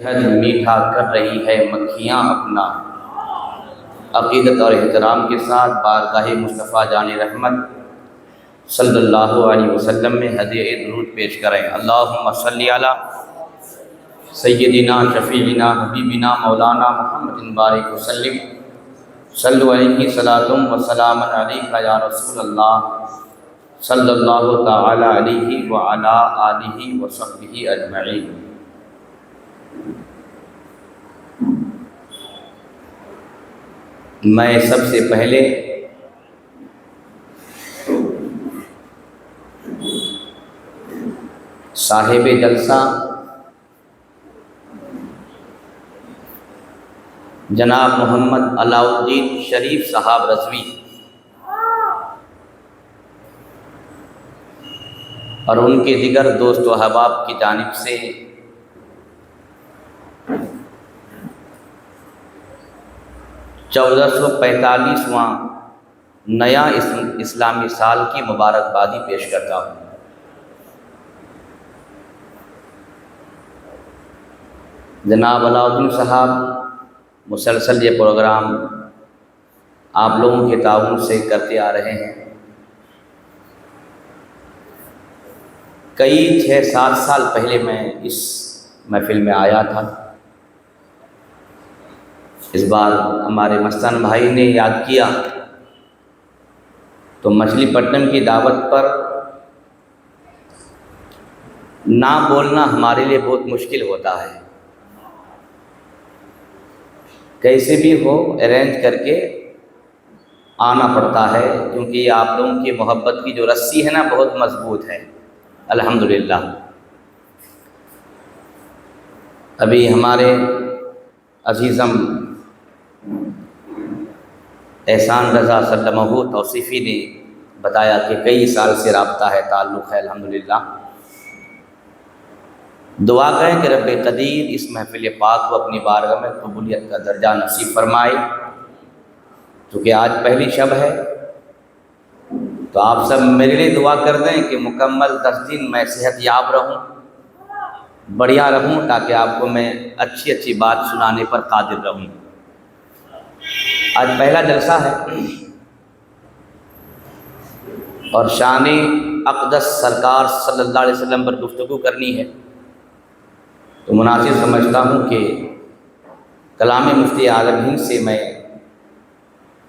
حد میٹھا کر رہی ہے مکھیاں اپنا، عقیدت اور احترام کے ساتھ بارگاہ مصطفیٰ جان رحمت صلی اللہ علیہ وسلم میں ہدیہ درود پیش کریں۔ اللہم صلی علی سیدنا شفیعنا حبیبنا مولانا محمد بارک وسلم، صلو علیہ صلاۃ و سلام علیک یا رسول اللہ صلی اللہ تعالی علیہ وعلی آلہ وصحبہ اجمعین۔ میں سب سے پہلے صاحب جلسہ جناب محمد علاء الدین شریف صاحب رضوی اور ان کے دیگر دوست و احباب کی جانب سے چودہ سو 45واں نیا اسلامی سال کی مبارکبادی پیش کرتا ہوں۔ جناب علاء الدین صاحب مسلسل یہ پروگرام آپ لوگوں کے تعاون سے کرتے آ رہے ہیں۔ کئی 6-7 سال پہلے میں اس محفل میں آیا تھا۔ اس بار ہمارے مستان بھائی نے یاد کیا تو مچھلی پٹنم کی دعوت پر نہ بولنا ہمارے لیے بہت مشکل ہوتا ہے۔ کیسے بھی ہو ارینج کر کے آنا پڑتا ہے، کیونکہ یہ آپ لوگوں کی محبت کی جو رسی ہے نا بہت مضبوط ہے الحمدللہ۔ ابھی ہمارے عزیزم احسان رضا سلمہ توصیفی نے بتایا کہ کئی سال سے رابطہ ہے، تعلق ہے الحمدللہ۔ دعا کریں کہ رب قدیر اس محفل پاک کو اپنی بارگاہ میں قبولیت کا درجہ نصیب فرمائے۔ چونکہ آج پہلی شب ہے تو آپ سب میرے لیے دعا کر دیں کہ مکمل 10 دن میں صحت یاب رہوں، بڑھیا رہوں، تاکہ آپ کو میں اچھی بات سنانے پر قادر رہوں۔ آج پہلا جلسہ ہے اور شان اقدس سرکار صلی اللہ علیہ وسلم پر گفتگو کرنی ہے، تو مناسب سمجھتا ہوں کہ کلام مفتی عالم ہند سے میں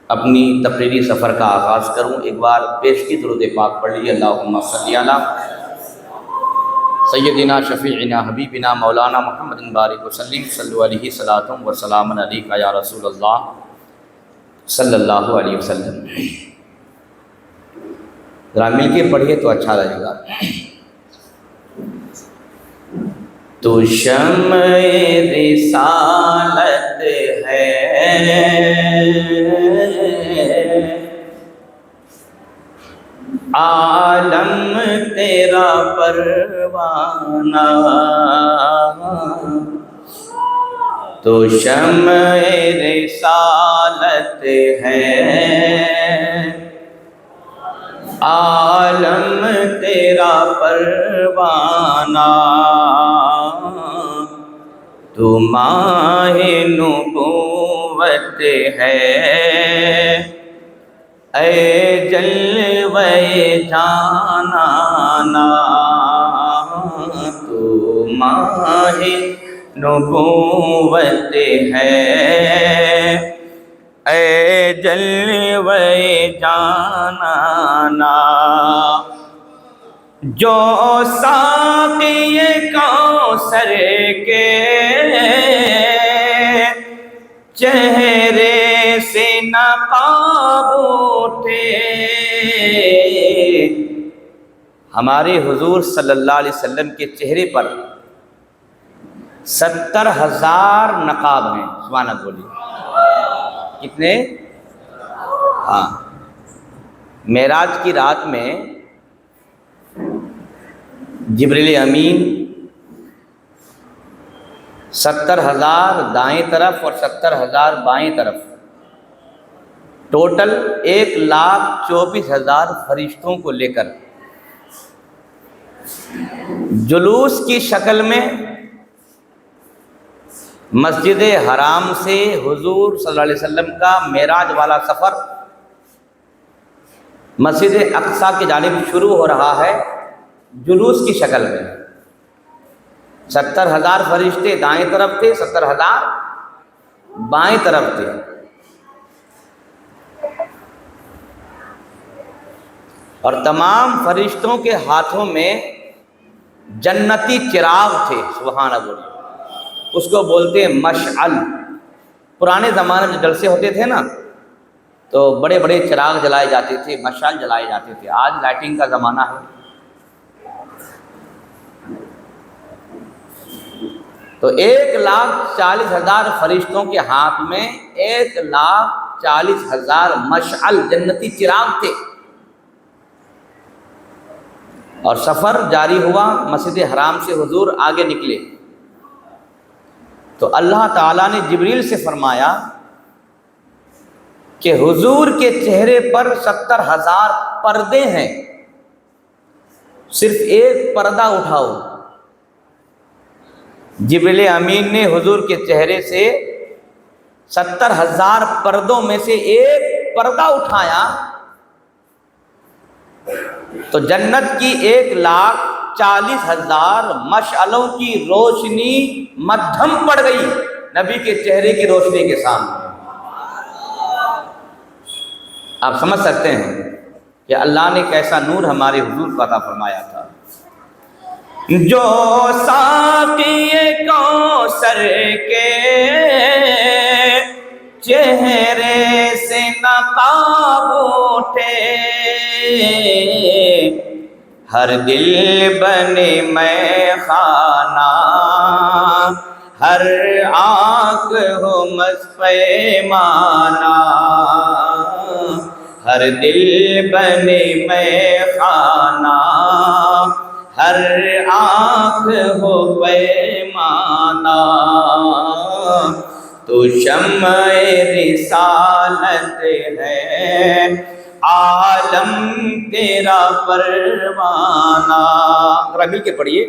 اپنی تقریری سفر کا آغاز کروں۔ ایک بار پیش کی درود پاک پڑھ لیجیے۔ اللہم صلی علی سیدنا شفیعنا حبیبنا مولانا محمد بارک وسلم، صلو علیہ صلاۃ و سلام علیک یا رسول اللہ صلی اللہ علیہ وسلم۔ ذرا مل کے پڑھیے تو اچھا لگے گا۔ تو شمع رسالت ہے، عالم تیرا پروانہ، تو شمع رسالت ہے، عالم تیرا پروانہ، تو ماہ نبوت ہے، اے جلوے جانانا، تو ماہ نبوت ہے، اے جلوے جانانا، جو ساقی کوثر کے چہرے سے نقاب اٹھے۔ ہمارے حضور صلی اللہ علیہ وسلم کے چہرے پر 70,000 نقاب ہیں۔ سبحان اللہ بولیے، کتنے؟ ہاں، معراج کی رات میں جبریل امین 70,000 دائیں طرف اور 70,000 بائیں طرف، ٹوٹل 1,24,000 فرشتوں کو لے کر جلوس کی شکل میں مسجد حرام سے حضور صلی اللہ علیہ وسلم کا معراج والا سفر مسجد اقصیٰ کی جانب شروع ہو رہا ہے جلوس کی شکل میں۔ 70,000 فرشتے دائیں طرف تھے، 70,000 بائیں طرف تھے۔ اور تمام فرشتوں کے ہاتھوں میں جنتی چراغ تھے، سبحان اللہ، اس کو بولتے ہیں مشعل۔ پرانے زمانے میں جو جلسے ہوتے تھے نا تو بڑے بڑے چراغ جلائے جاتے تھے، مشعل جلائے جاتے تھے۔ آج لائٹنگ کا زمانہ ہے۔ تو 1,40,000 فرشتوں کے ہاتھ میں 1,40,000 مشعل جنتی چراغ تھے، اور سفر جاری ہوا۔ مسجد حرام سے حضور آگے نکلے تو اللہ تعالیٰ نے جبریل سے فرمایا کہ حضور کے چہرے پر 70,000 پردے ہیں، صرف ایک پردہ اٹھاؤ۔ جبریل امین نے حضور کے چہرے سے 70,000 پردوں میں سے ایک پردہ اٹھایا تو جنت کی 1,40,000 مشعلوں کی روشنی مدھم پڑ گئی نبی کے چہرے کی روشنی کے سامنے۔ آپ سمجھ سکتے ہیں کہ اللہ نے کیسا نور ہمارے حضور کو عطا فرمایا تھا۔ جو ساقی کوثر کے چہرے سے نقاب اٹھے، ہر دل بنے میں خانہ، ہر آنکھ ہو مست پیمانہ، ہر دل بنے میں خانہ، ہر آنکھ ہو پیمانہ، تو شمع رسالت ہے عالم تیرا پروانہ۔ ربی کے پڑھیے۔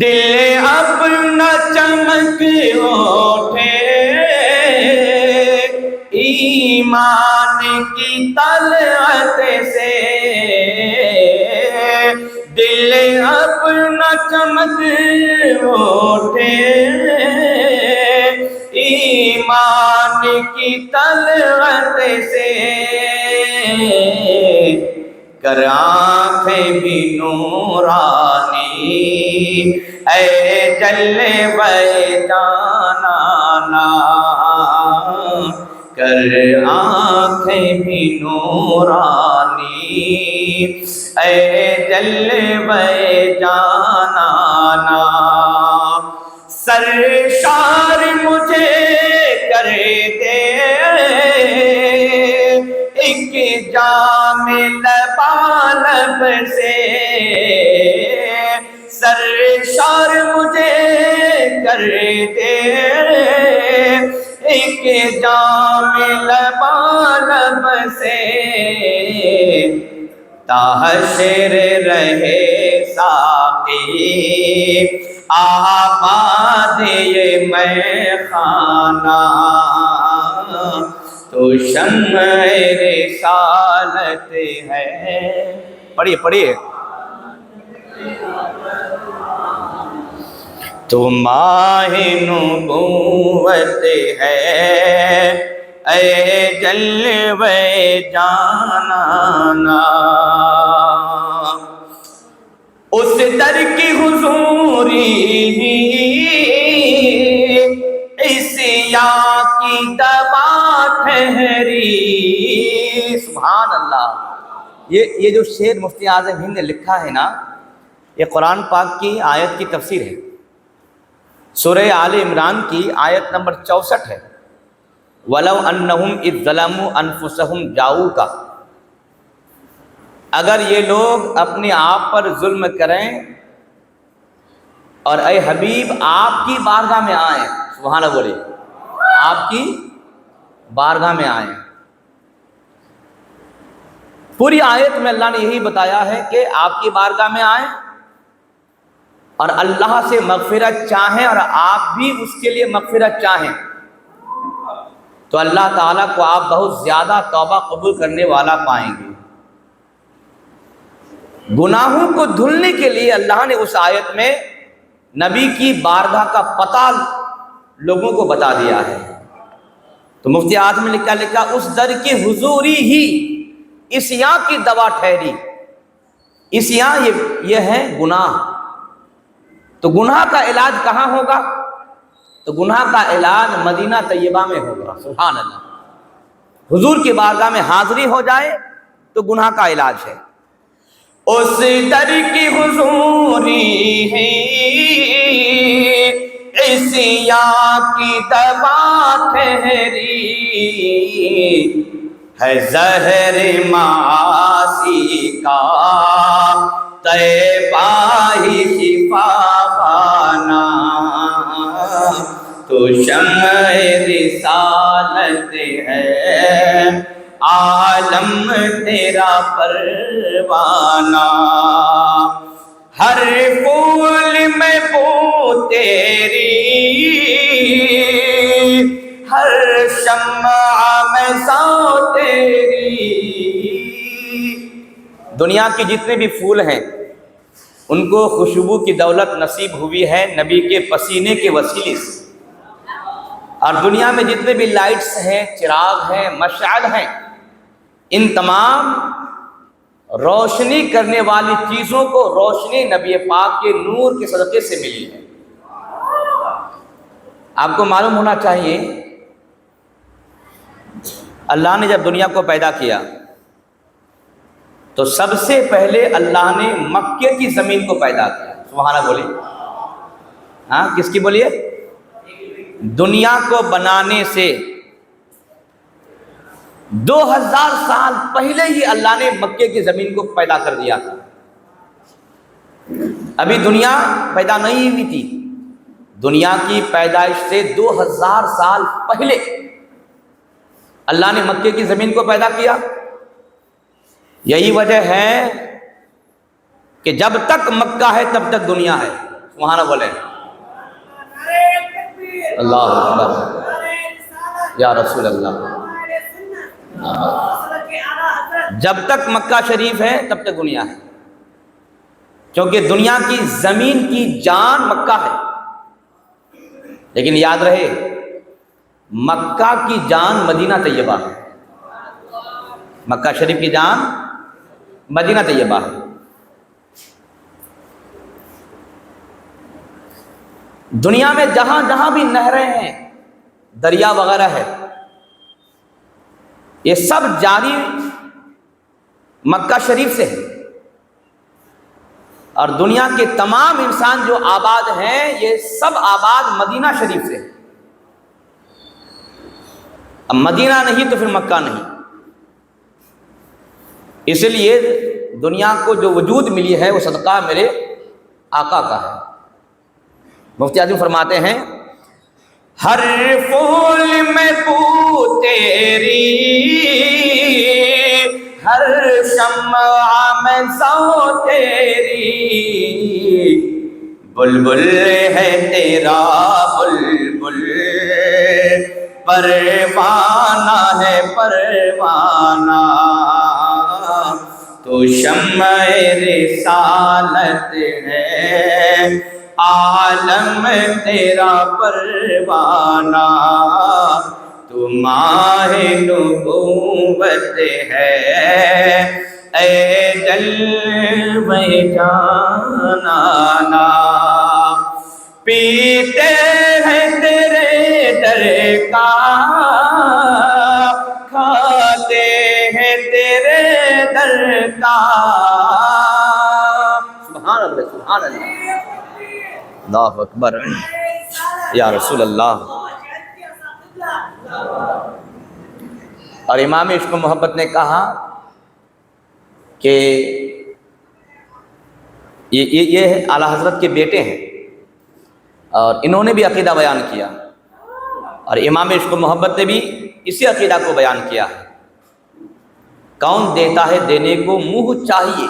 دل اپنا چمک اٹھے ایمان کی طلعت سے، دل اپنا چمک اٹھے ایمان کی طلعت سے، کر آنکھیں بھی نورانی اے جلوہ جانانا، کر آنکھیں بھی نورانی اے جلوہ جانانا، سرشار مجھے کر دے ایک جام لبالب سے، سرشار مجھے کر دے ایک جام لبالب سے، تا حشر رہے ساقی آباد یہ میں خانہ، تو شمع رسالت ہے۔ پڑھیے پڑھیے۔ تو ماہ نبوت ہے اے جلوہ جانانا، اس در کی حضوری عصیاں کی دوا ٹھہری۔ سبحان اللہ۔ یہ جو شعر مفتی اعظم ہند نے لکھا ہے نا، یہ قرآن پاک کی آیت کی تفسیر ہے، سورہ آل عمران کی آیت نمبر 64 ہے۔ وَلَوْ أَنَّهُمْ إِذْ ظَلَمُوا أَنفُسَهُمْ جَاءُوكَ، اگر یہ لوگ اپنے آپ پر ظلم کریں اور اے حبیب آپ کی بارگاہ میں آئیں، سبحان اللہ بولے، آپ کی بارگاہ میں آئیں۔ پوری آیت میں اللہ نے یہی بتایا ہے کہ آپ کی بارگاہ میں آئیں اور اللہ سے مغفرت چاہیں اور آپ بھی اس کے لیے مغفرت چاہیں تو اللہ تعالیٰ کو آپ بہت زیادہ توبہ قبول کرنے والا پائیں گے۔ گناہوں کو دھلنے کے لیے اللہ نے اس آیت میں نبی کی بارگاہ کا پتہ لوگوں کو بتا دیا ہے۔ تو مفتی اعظم نے لکھا اس در کی حضوری ہی عصیاں کی دوا ٹھہری۔ عصیاں یہ ہے گناہ، تو گناہ کا علاج کہاں ہوگا؟ تو گناہ کا علاج مدینہ طیبہ میں ہوگا۔ سبحان اللہ، حضور کی بارگاہ میں حاضری ہو جائے تو گناہ کا علاج ہے۔ اس در کی حضوری ہے عصیاں کی دوا ٹھہری، ہے زہر معاصی کا طیبہ ہی شفا خانہ، تو شمع رسالت ہے عالم تیرا پروانہ، ہر پھول میں بو تیری، ہر شمع میں سو تیری۔ دنیا کے جتنے بھی پھول ہیں ان کو خوشبو کی دولت نصیب ہوئی ہے نبی کے پسینے کے وسیلے سے، اور دنیا میں جتنے بھی لائٹس ہیں، چراغ ہیں، مشعل ہیں، ان تمام روشنی کرنے والی چیزوں کو روشنی نبی پاک کے نور کے صدقے سے ملی ہے۔ آپ کو معلوم ہونا چاہیے اللہ نے جب دنیا کو پیدا کیا تو سب سے پہلے اللہ نے مکے کی زمین کو پیدا کیا۔ سبحان اللہ بولیے، ہاں کس کی بولیے؟ دنیا کو بنانے سے 2000 سال پہلے ہی اللہ نے مکے کی زمین کو پیدا کر دیا تھا۔ ابھی دنیا پیدا نہیں ہوئی تھی، دنیا کی پیدائش سے 2000 سال پہلے اللہ نے مکے کی زمین کو پیدا کیا۔ یہی وجہ ہے کہ جب تک مکہ ہے تب تک دنیا ہے۔ سبحان اللہ بولے، اللہ اکبر یا رسول اللہ۔ جب تک مکہ شریف ہے تب تک دنیا ہے، کیونکہ دنیا کی زمین کی جان مکہ ہے۔ لیکن یاد رہے مکہ کی جان مدینہ طیبہ ہے، مکہ شریف کی جان مدینہ طیبہ ہے۔ دنیا میں جہاں جہاں بھی نہریں ہیں، دریا وغیرہ ہے، یہ سب جاری مکہ شریف سے ہے، اور دنیا کے تمام انسان جو آباد ہیں یہ سب آباد مدینہ شریف سے ہے۔ اب مدینہ نہیں تو پھر مکہ نہیں، اس لیے دنیا کو جو وجود ملی ہے وہ صدقہ میرے آقا کا ہے۔ مفتی اعظم فرماتے ہیں ہر پھول میں بو تیری، ہر شمع میں سو تیری، بلبل ہے تیرا بلبل، پروانہ ہے پروانہ، تو شمع رسالت ہے عالم تیرا پروانہ، تو ماہ نبوت ہے اے جلوہ جانانا، پیتے ہیں تیرے در کا، کھاتے ہیں تیرے در کا۔ سبحان اللہ سبحان اللہ، اللہ اکبر یا رسول اللہ۔ اور امام عشق و محبت نے کہا کہ یہ اعلیٰ حضرت کے بیٹے ہیں اور انہوں نے بھی عقیدہ بیان کیا، اور امام عشق و محبت نے بھی اسی عقیدہ کو بیان کیا ہے۔ کون دیتا ہے دینے کو منہ چاہیے،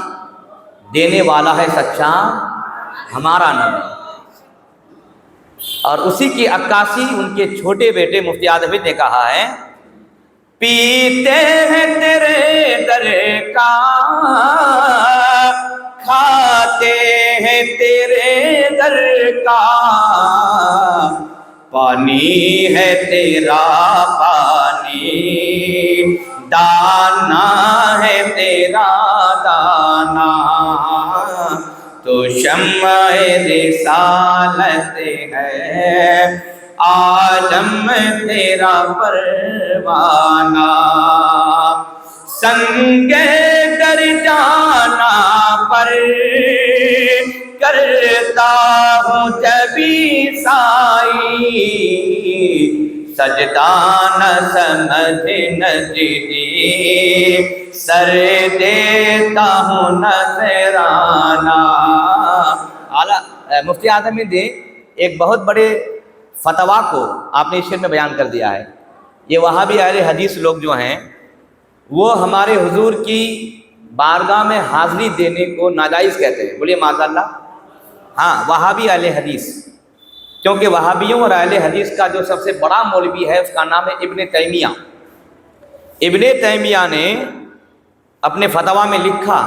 دینے والا ہے سچا ہمارا نبی. اور اسی کی عکاسی ان کے چھوٹے بیٹے مفتی اعظم نے کہا ہے، پیتے ہیں تیرے در کا، کھاتے ہیں تیرے در کا، پانی ہے تیرا پانی، دانا ہے تیرا دانا، تو شمع رسالت ہے، عالم تیرا پروانہ، سنگ در جانا پر کرتا ہوں جبھی سائی، سجدہ نہ سمجھ نجدی، سر دیتا ہوں نذرانہ. مفتی اعظم نے ایک بہت بڑے فتویٰ کو آپ نے اس شعر میں بیان کر دیا ہے. یہ وہابی اہل حدیث لوگ جو ہیں وہ ہمارے حضور کی بارگاہ میں حاضری دینے کو ناجائز کہتے ہیں. بولیے معاذ اللہ. ہاں، وہابی اہل حدیث، کیونکہ وہابیوں اور اہل حدیث کا جو سب سے بڑا مولوی ہے اس کا نام ہے ابن تیمیہ. ابن تیمیہ نے اپنے فتویٰ میں لکھا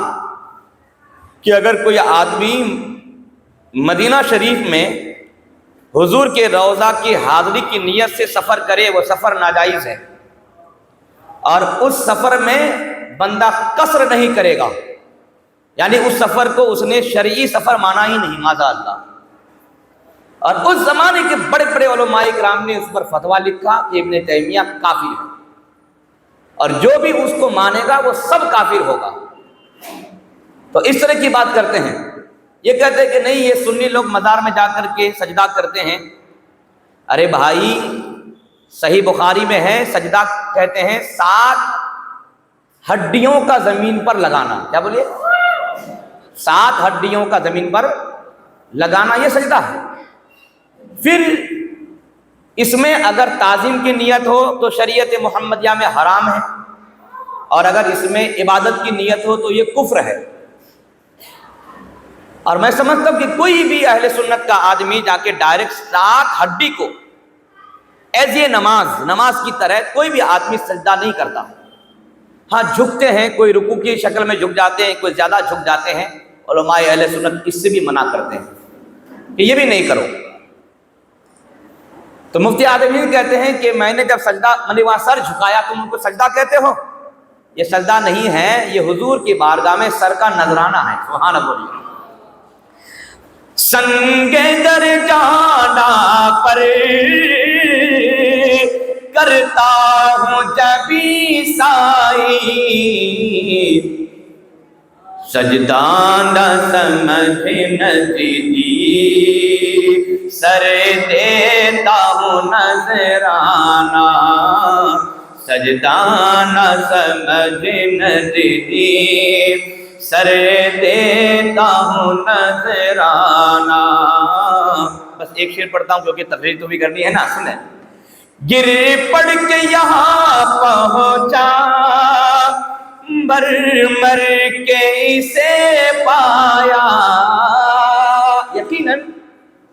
کہ اگر کوئی آدمی مدینہ شریف میں حضور کے روضہ کی حاضری کی نیت سے سفر کرے وہ سفر ناجائز ہے، اور اس سفر میں بندہ قصر نہیں کرے گا، یعنی اس سفر کو اس نے شرعی سفر مانا ہی نہیں، معاذ اللہ. اور اس زمانے کے بڑے بڑے علماء کرام نے اس پر فتویٰ لکھا کہ ابن تیمیہ کافر ہے، اور جو بھی اس کو مانے گا وہ سب کافر ہوگا. تو اس طرح کی بات کرتے ہیں. یہ کہتے ہیں کہ نہیں، یہ سنی لوگ مزار میں جا کر کے سجدہ کرتے ہیں. ارے بھائی، صحیح بخاری میں ہے، سجدہ کہتے ہیں 7 ہڈیوں کا زمین پر لگانا. کیا بولیے؟ 7 ہڈیوں کا زمین پر لگانا، یہ سجدہ ہے. پھر اس میں اگر تعظیم کی نیت ہو تو شریعت محمدیہ میں حرام ہے، اور اگر اس میں عبادت کی نیت ہو تو یہ کفر ہے. اور میں سمجھتا ہوں کہ کوئی بھی اہل سنت کا آدمی جا کے ڈائریکٹ 7 ہڈی کو ایز یہ نماز کی طرح کوئی بھی آدمی سجدہ نہیں کرتا. ہاں، جھکتے ہیں، کوئی رکوع کی شکل میں جھک جاتے ہیں، کوئی زیادہ جھک جاتے ہیں. علماء اہل سنت اس سے بھی منع کرتے ہیں کہ یہ بھی نہیں کرو. تو مفتی اعظم کہتے ہیں کہ میں نے جب سجدہ وہاں سر جھکایا تم ان کو سجدہ کہتے ہو؟ یہ سجدہ نہیں ہے، یہ حضور کی بارگاہ میں سر کا نذرانہ ہے. سبحان اللہ. سنگ در جانا پر کرتا ہوں جبھی سائی، سجدہ نہ سمجھ نجدی، سر دیتا ہوں نذرانہ، سجدہ نہ سمجھ نجدی، سر دیتا ہوں نذرانہ. بس ایک شعر پڑھتا ہوں کیونکہ تقریر تو بھی کرنی ہے نا. سنیں. گر پڑ کے یہاں پہنچا، مر مر کے اسے پایا. یقیناً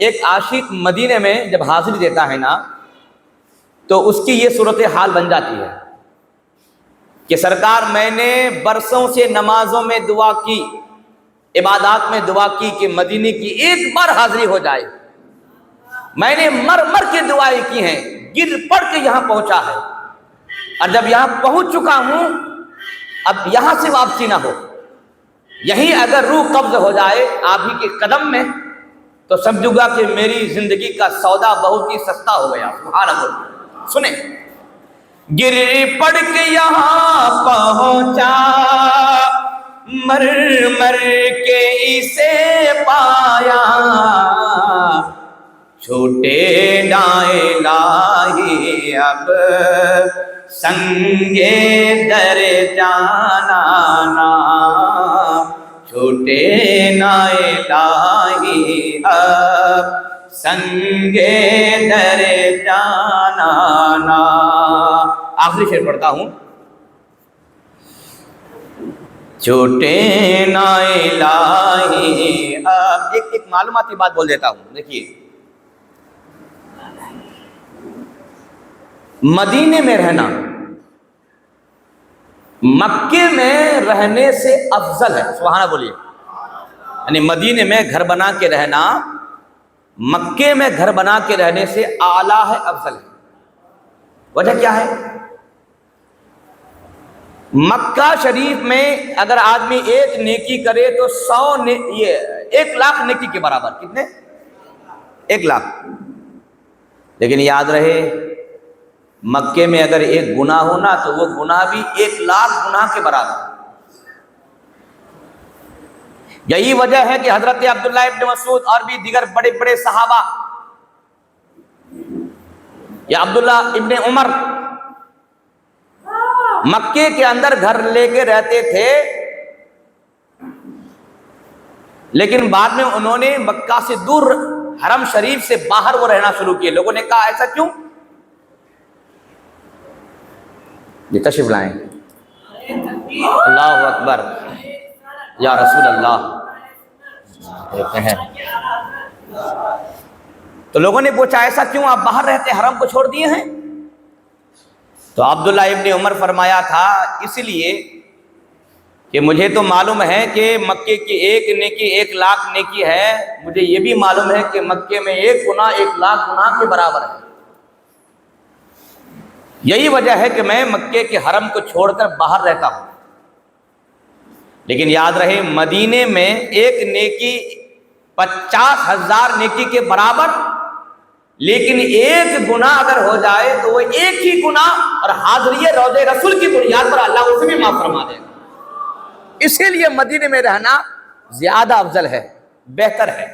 ایک عاشق مدینے میں جب حاضری دیتا ہے نا تو اس کی یہ صورتحال بن جاتی ہے کہ سرکار، میں نے برسوں سے نمازوں میں دعا کی، عبادات میں دعا کی کہ مدینے کی ایک بار حاضری ہو جائے. میں نے مر مر کے دعائیں کی ہیں، گر پڑ کے یہاں پہنچا ہے، اور جب یہاں پہنچ چکا ہوں اب یہاں سے واپسی نہ ہو. یہیں اگر روح قبض ہو جائے آپ ہی کے قدم میں تو سمجھوں گا کہ میری زندگی کا سودا بہت ہی سستا ہو گیا. سبحان اللہ. سنیں. گر پڑ کے یہاں پہنچا، مر مر کے اسے پایا، چھوٹے نہ الہی اب سنگے در جانا نا، چھوٹے نہ الہی اب سنگے در جانا نا. آخری شعر پڑھتا ہوں. چھوٹے نہ الہی۔ ایک معلوماتی بات بول دیتا ہوں، دیکھیے مدینے میں رہنا مکے میں رہنے سے افضل ہے، سبحان اللہ بولیے۔ یعنی مدینے میں گھر بنا کے رہنا مکے میں گھر بنا کے رہنے سے اعلیٰ ہے، افضل ہے۔ وجہ کیا ہے؟ مکہ شریف میں اگر آدمی ایک نیکی کرے تو 1,00,000 نیکی کے برابر، کتنے؟ 1,00,000۔ لیکن یاد رہے مکے میں اگر ایک گناہ ہونا تو وہ گناہ بھی 1,00,000 گناہ کے برابر۔ یہی وجہ ہے کہ حضرت عبداللہ ابن مسعود اور بھی دیگر بڑے بڑے صحابہ یا عبداللہ ابن عمر مکے کے اندر گھر لے کے رہتے تھے، لیکن بعد میں انہوں نے مکہ سے دور حرم شریف سے باہر وہ رہنا شروع کیے۔ لوگوں نے کہا ایسا کیوں؟ یہ تشریف لائیں۔ اللہ اکبر یا رسول اللہ۔ تو لوگوں نے پوچھا ایسا کیوں، آپ باہر رہتے حرم کو چھوڑ دیے ہیں؟ تو عبداللہ ابن عمر فرمایا تھا اس لیے کہ مجھے تو معلوم ہے کہ مکے کی ایک نیکی 1,00,000 نیکی ہے، مجھے یہ بھی معلوم ہے کہ مکے میں ایک گناہ 1,00,000 گناہ کے برابر ہے۔ یہی وجہ ہے کہ میں مکے کے حرم کو چھوڑ کر باہر رہتا ہوں۔ لیکن یاد رہے مدینے میں ایک نیکی 50,000 نیکی کے برابر، لیکن ایک گناہ اگر ہو جائے تو وہ ایک ہی گناہ اور حاضری روضہ رسول کی بنیاد پر اللہ اسے بھی معاف فرما دے گا۔ اسی لیے مدینے میں رہنا زیادہ افضل ہے، بہتر ہے۔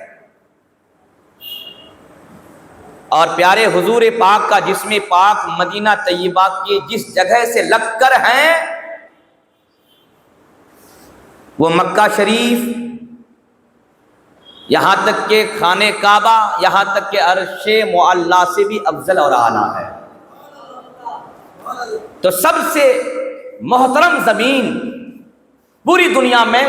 اور پیارے حضور پاک کا جسم پاک مدینہ طیبہ کی جس جگہ سے لگ کر ہیں وہ مکہ شریف، یہاں تک کہ خانہ کعبہ، یہاں تک کہ عرش معلیٰ سے بھی افضل اور اعلیٰ ہے۔ تو سب سے محترم زمین پوری دنیا میں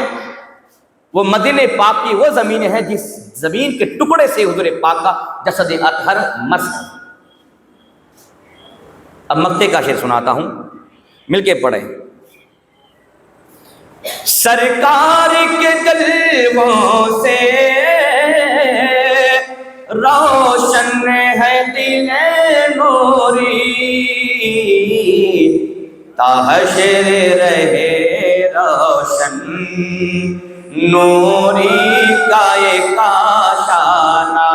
وہ مدینہ پاک کی وہ زمین ہے جس زمین کے ٹکڑے سے حضور پاک کا جسد اطہر مس ہے۔ اب مکے کا شعر سناتا ہوں، مل کے پڑھیں۔ سرکار کے جلووں سے روشن ہے دل نوری، تا حشر رہے روشن نوری کا ایک آشانہ،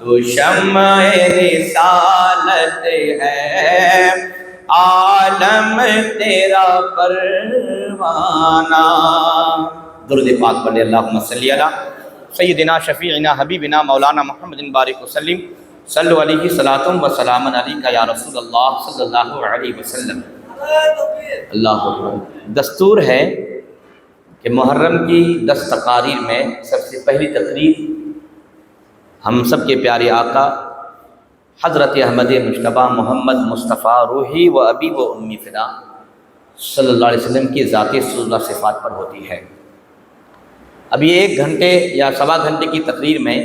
تو شمع رسالت ہے عالم تیرا پروانہ۔ درود پاک پڑھیں، اللہم صلی علی سیدنا شفیعنا حبیبنا مولانا محمد بارک وسلم، صلو علیہ صلاۃ و سلام علیکہ یا رسول اللہ صلی اللہ علیہ وسلم۔ اللہ اکبر۔ دستور ہے کہ محرم کی 10 تقاریر میں سب سے پہلی تقریر ہم سب کے پیارے آقا حضرت احمد مجتبیٰ محمد مصطفیٰ روحی و ابی و امی فدا صلی اللہ علیہ وسلم کی ذاتی صفات صفات پر ہوتی ہے۔ اب یہ 1 گھنٹے یا 1.25 گھنٹے کی تقریر میں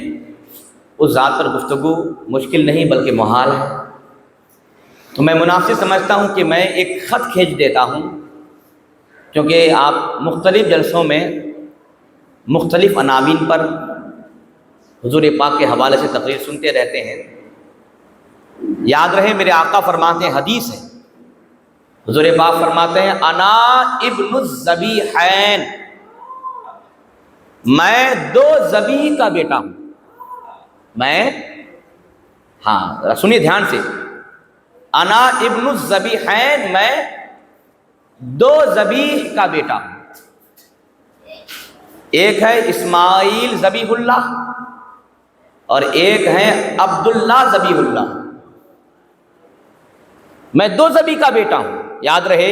اس ذات پر گفتگو مشکل نہیں بلکہ محال ہے، تو میں مناسب سمجھتا ہوں کہ میں ایک خط کھینچ دیتا ہوں، کیونکہ آپ مختلف جلسوں میں مختلف عناوین پر حضور پاک کے حوالے سے تقریر سنتے رہتے ہیں۔ یاد رہے میرے آقا فرماتے ہیں، حدیث ہے، حضور پاک فرماتے ہیں انا ابن الذبیحین، میں 2 ذبیح کا بیٹا ہوں۔ میں سنیے دھیان سے، انا ابن الذبیحین، میں 2 ذبیح کا بیٹا ہوں۔ ایک ہے اسماعیل ذبیح اللہ اور ایک ہے عبداللہ ذبیح اللہ۔ میں 2 ذبیح کا بیٹا ہوں۔ یاد رہے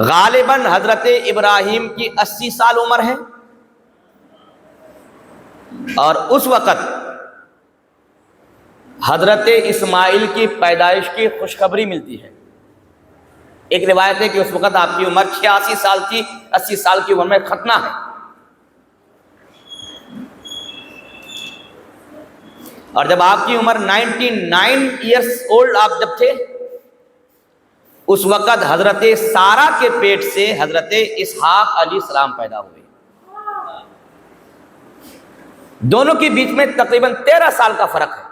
غالباً حضرت ابراہیم کی 80 سال عمر ہے، اور اس وقت حضرت اسماعیل کی پیدائش کی خوشخبری ملتی ہے۔ ایک روایت ہے کہ اس وقت آپ کی عمر 86 سال کی، 80 سال کی عمر میں ختنہ ہے. اور جب آپ کی عمر 99 ایئرس اولڈ آپ جب تھے، اس وقت حضرت سارہ کے پیٹ سے حضرت اسحاق علیہ السلام پیدا ہوئے. دونوں کے بیچ میں تقریباً 13 سال کا فرق ہے.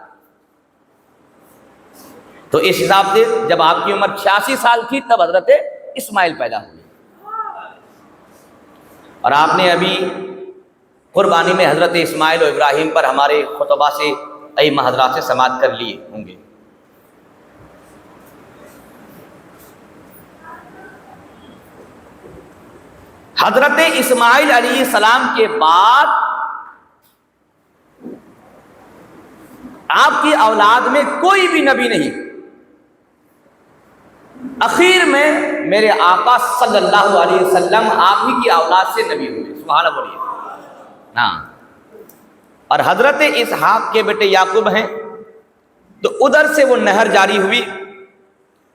تو اس حساب سے جب آپ کی عمر 86 سال تھی تب حضرت اسماعیل پیدا ہوئے. اور آپ نے ابھی قربانی میں حضرت اسماعیل و ابراہیم پر ہمارے خطبہ سے ائمہ حضرات سے سماعت کر لیے ہوں گے. حضرت اسماعیل علیہ السلام کے بعد آپ کی اولاد میں کوئی بھی نبی نہیں. اخیر میں میرے آقا صلی اللہ علیہ وسلم آپ ہی کی اولاد سے نبی ہوئے. سبحان اللہ بولیے. ہاں. اور حضرت اسحاق کے بیٹے یعقوب ہیں، تو ادھر سے وہ نہر جاری ہوئی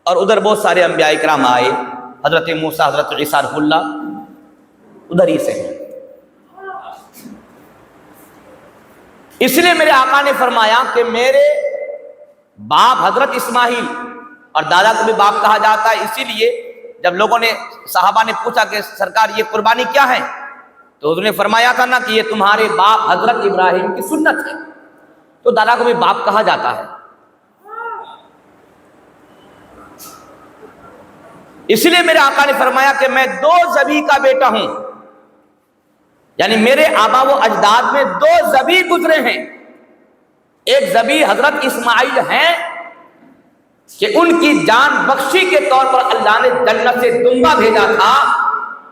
اور ادھر بہت سارے انبیاء کرام آئے. حضرت موسیٰ، حضرت عیسیٰ روح اللہ ادھر ہی سے ہیں. اس لیے میرے آقا نے فرمایا کہ میرے باپ حضرت اسماعیل، اور دادا کو بھی باپ کہا جاتا ہے، اسی لیے جب لوگوں نے صحابہ نے پوچھا کہ سرکار یہ قربانی کیا ہے، تو حضور نے فرمایا تھا نا کہ یہ تمہارے باپ حضرت ابراہیم کی سنت ہے، تو دادا کو بھی باپ کہا جاتا ہے. اسی لیے میرے آقا نے فرمایا کہ میں 2 ذبیح کا بیٹا ہوں، یعنی میرے آبا و اجداد میں 2 ذبیح گزرے ہیں. ایک ذبیح حضرت اسماعیل ہیں کہ ان کی جان بخشی کے طور پر اللہ نے جنت سے دمبا بھیجا تھا،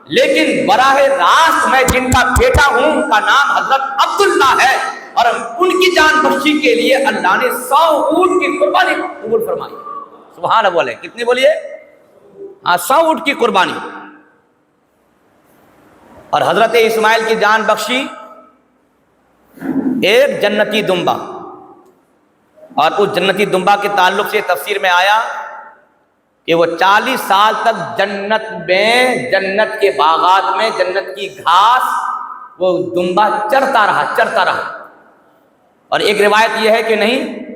لیکن براہ راست میں جن کا بیٹا ہوں ان کا نام حضرت عبداللہ ہے، اور ان کی جان بخشی کے لیے اللہ نے 100 اونٹ کی قربانی قبول فرمائی. سبحان اللہ بولے. کتنی بولیے؟ 100 اونٹ کی قربانی. اور حضرت اسماعیل کی جان بخشی ایک جنتی دمبا. اور اس جنتی دمبا کے تعلق سے تفسیر میں آیا کہ وہ 40 سال تک جنت میں، جنت کے باغات میں، جنت کی گھاس وہ دمبا چرتا رہا. اور ایک روایت یہ ہے کہ نہیں،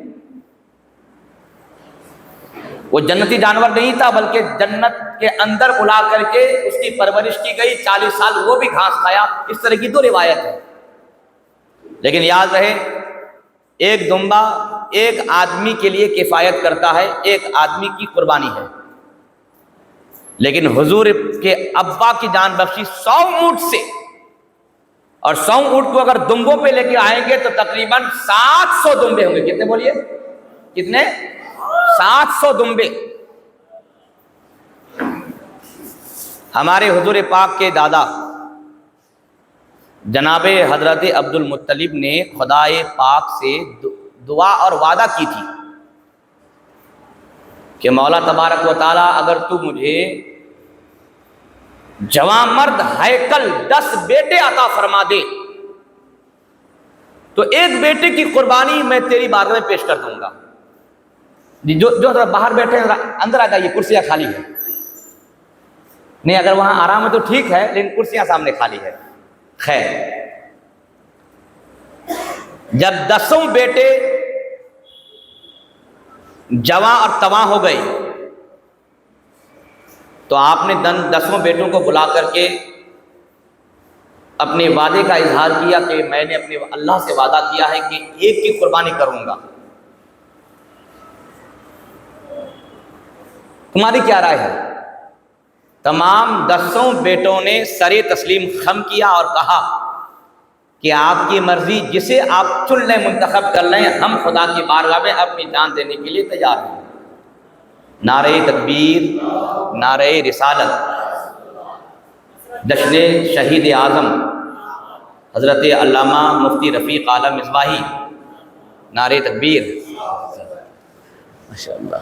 وہ جنتی جانور نہیں تھا بلکہ جنت کے اندر بلا کر کے اس کی پرورش کی گئی، 40 سال وہ بھی گھاس کھایا. اس طرح کی 2 روایت ہے. لیکن یاد رہے، ایک دمبا ایک آدمی کے لیے کفایت کرتا ہے، ایک آدمی کی قربانی ہے. لیکن حضور کے ابا کی جان بخشی 100 اونٹ سے، اور 100 اونٹ کو اگر دمبوں پہ لے کے آئیں گے تو تقریباً 700 دمبے ہوں گے. کتنے بولیے؟ کتنے؟ 700 دمبے. ہمارے حضور پاک کے دادا جناب حضرت عبد المطلب نے خدائے پاک سے دعا اور وعدہ کی تھی کہ مولا تبارک و تعالیٰ اگر تو مجھے جوان مرد ہیکل 10 بیٹے عطا فرما دے تو ایک بیٹے کی قربانی میں تیری بارگاہ میں پیش کر دوں گا. جو ذرا باہر بیٹھے ہیں اندر آ جائیے، کرسیاں خالی ہیں. نہیں اگر وہاں آرام ہے تو ٹھیک ہے، لیکن کرسیاں سامنے خالی ہے. خیر، جب 10 بیٹے جواں اور تواں ہو گئے تو آپ نے 10 بیٹوں کو بلا کر کے اپنے وعدے کا اظہار کیا کہ میں نے اپنے اللہ سے وعدہ کیا ہے کہ ایک کی قربانی کروں گا. تمہاری کیا رائے ہے؟ تمام 10 بیٹوں نے سر تسلیم خم کیا اور کہا کہ آپ کی مرضی، جسے آپ چن لیں، منتخب کر لیں، ہم خدا کی بارگاہ میں اپنی جان دینے کے لیے تیار ہیں. نعرہ تکبیر، نعرہ رسالت، جشن شہید اعظم حضرت علامہ مفتی رفیق عالم مصباحی. نعرہ تکبیر. ماشاءاللہ.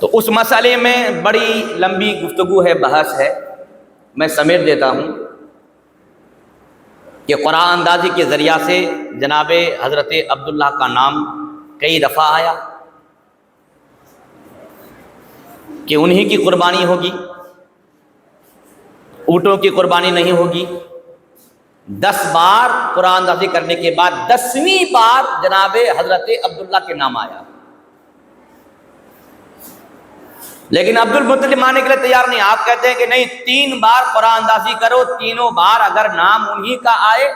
تو اس مسئلے میں بڑی لمبی گفتگو ہے، بحث ہے، میں سمیٹ دیتا ہوں. کہ قرآن اندازی کے ذریعہ سے جناب حضرت عبداللہ کا نام کئی دفعہ آیا کہ انہی کی قربانی ہوگی، اونٹوں کی قربانی نہیں ہوگی۔ 10 بار قرآن اندازی کرنے کے بعد 10ویں بار جناب حضرت عبداللہ کے نام آیا، لیکن عبد المطلب ماننے کے لیے تیار نہیں۔ آپ کہتے ہیں کہ نہیں، 3 بار قرآن اندازی کرو، تینوں بار اگر نام انہی کا آئے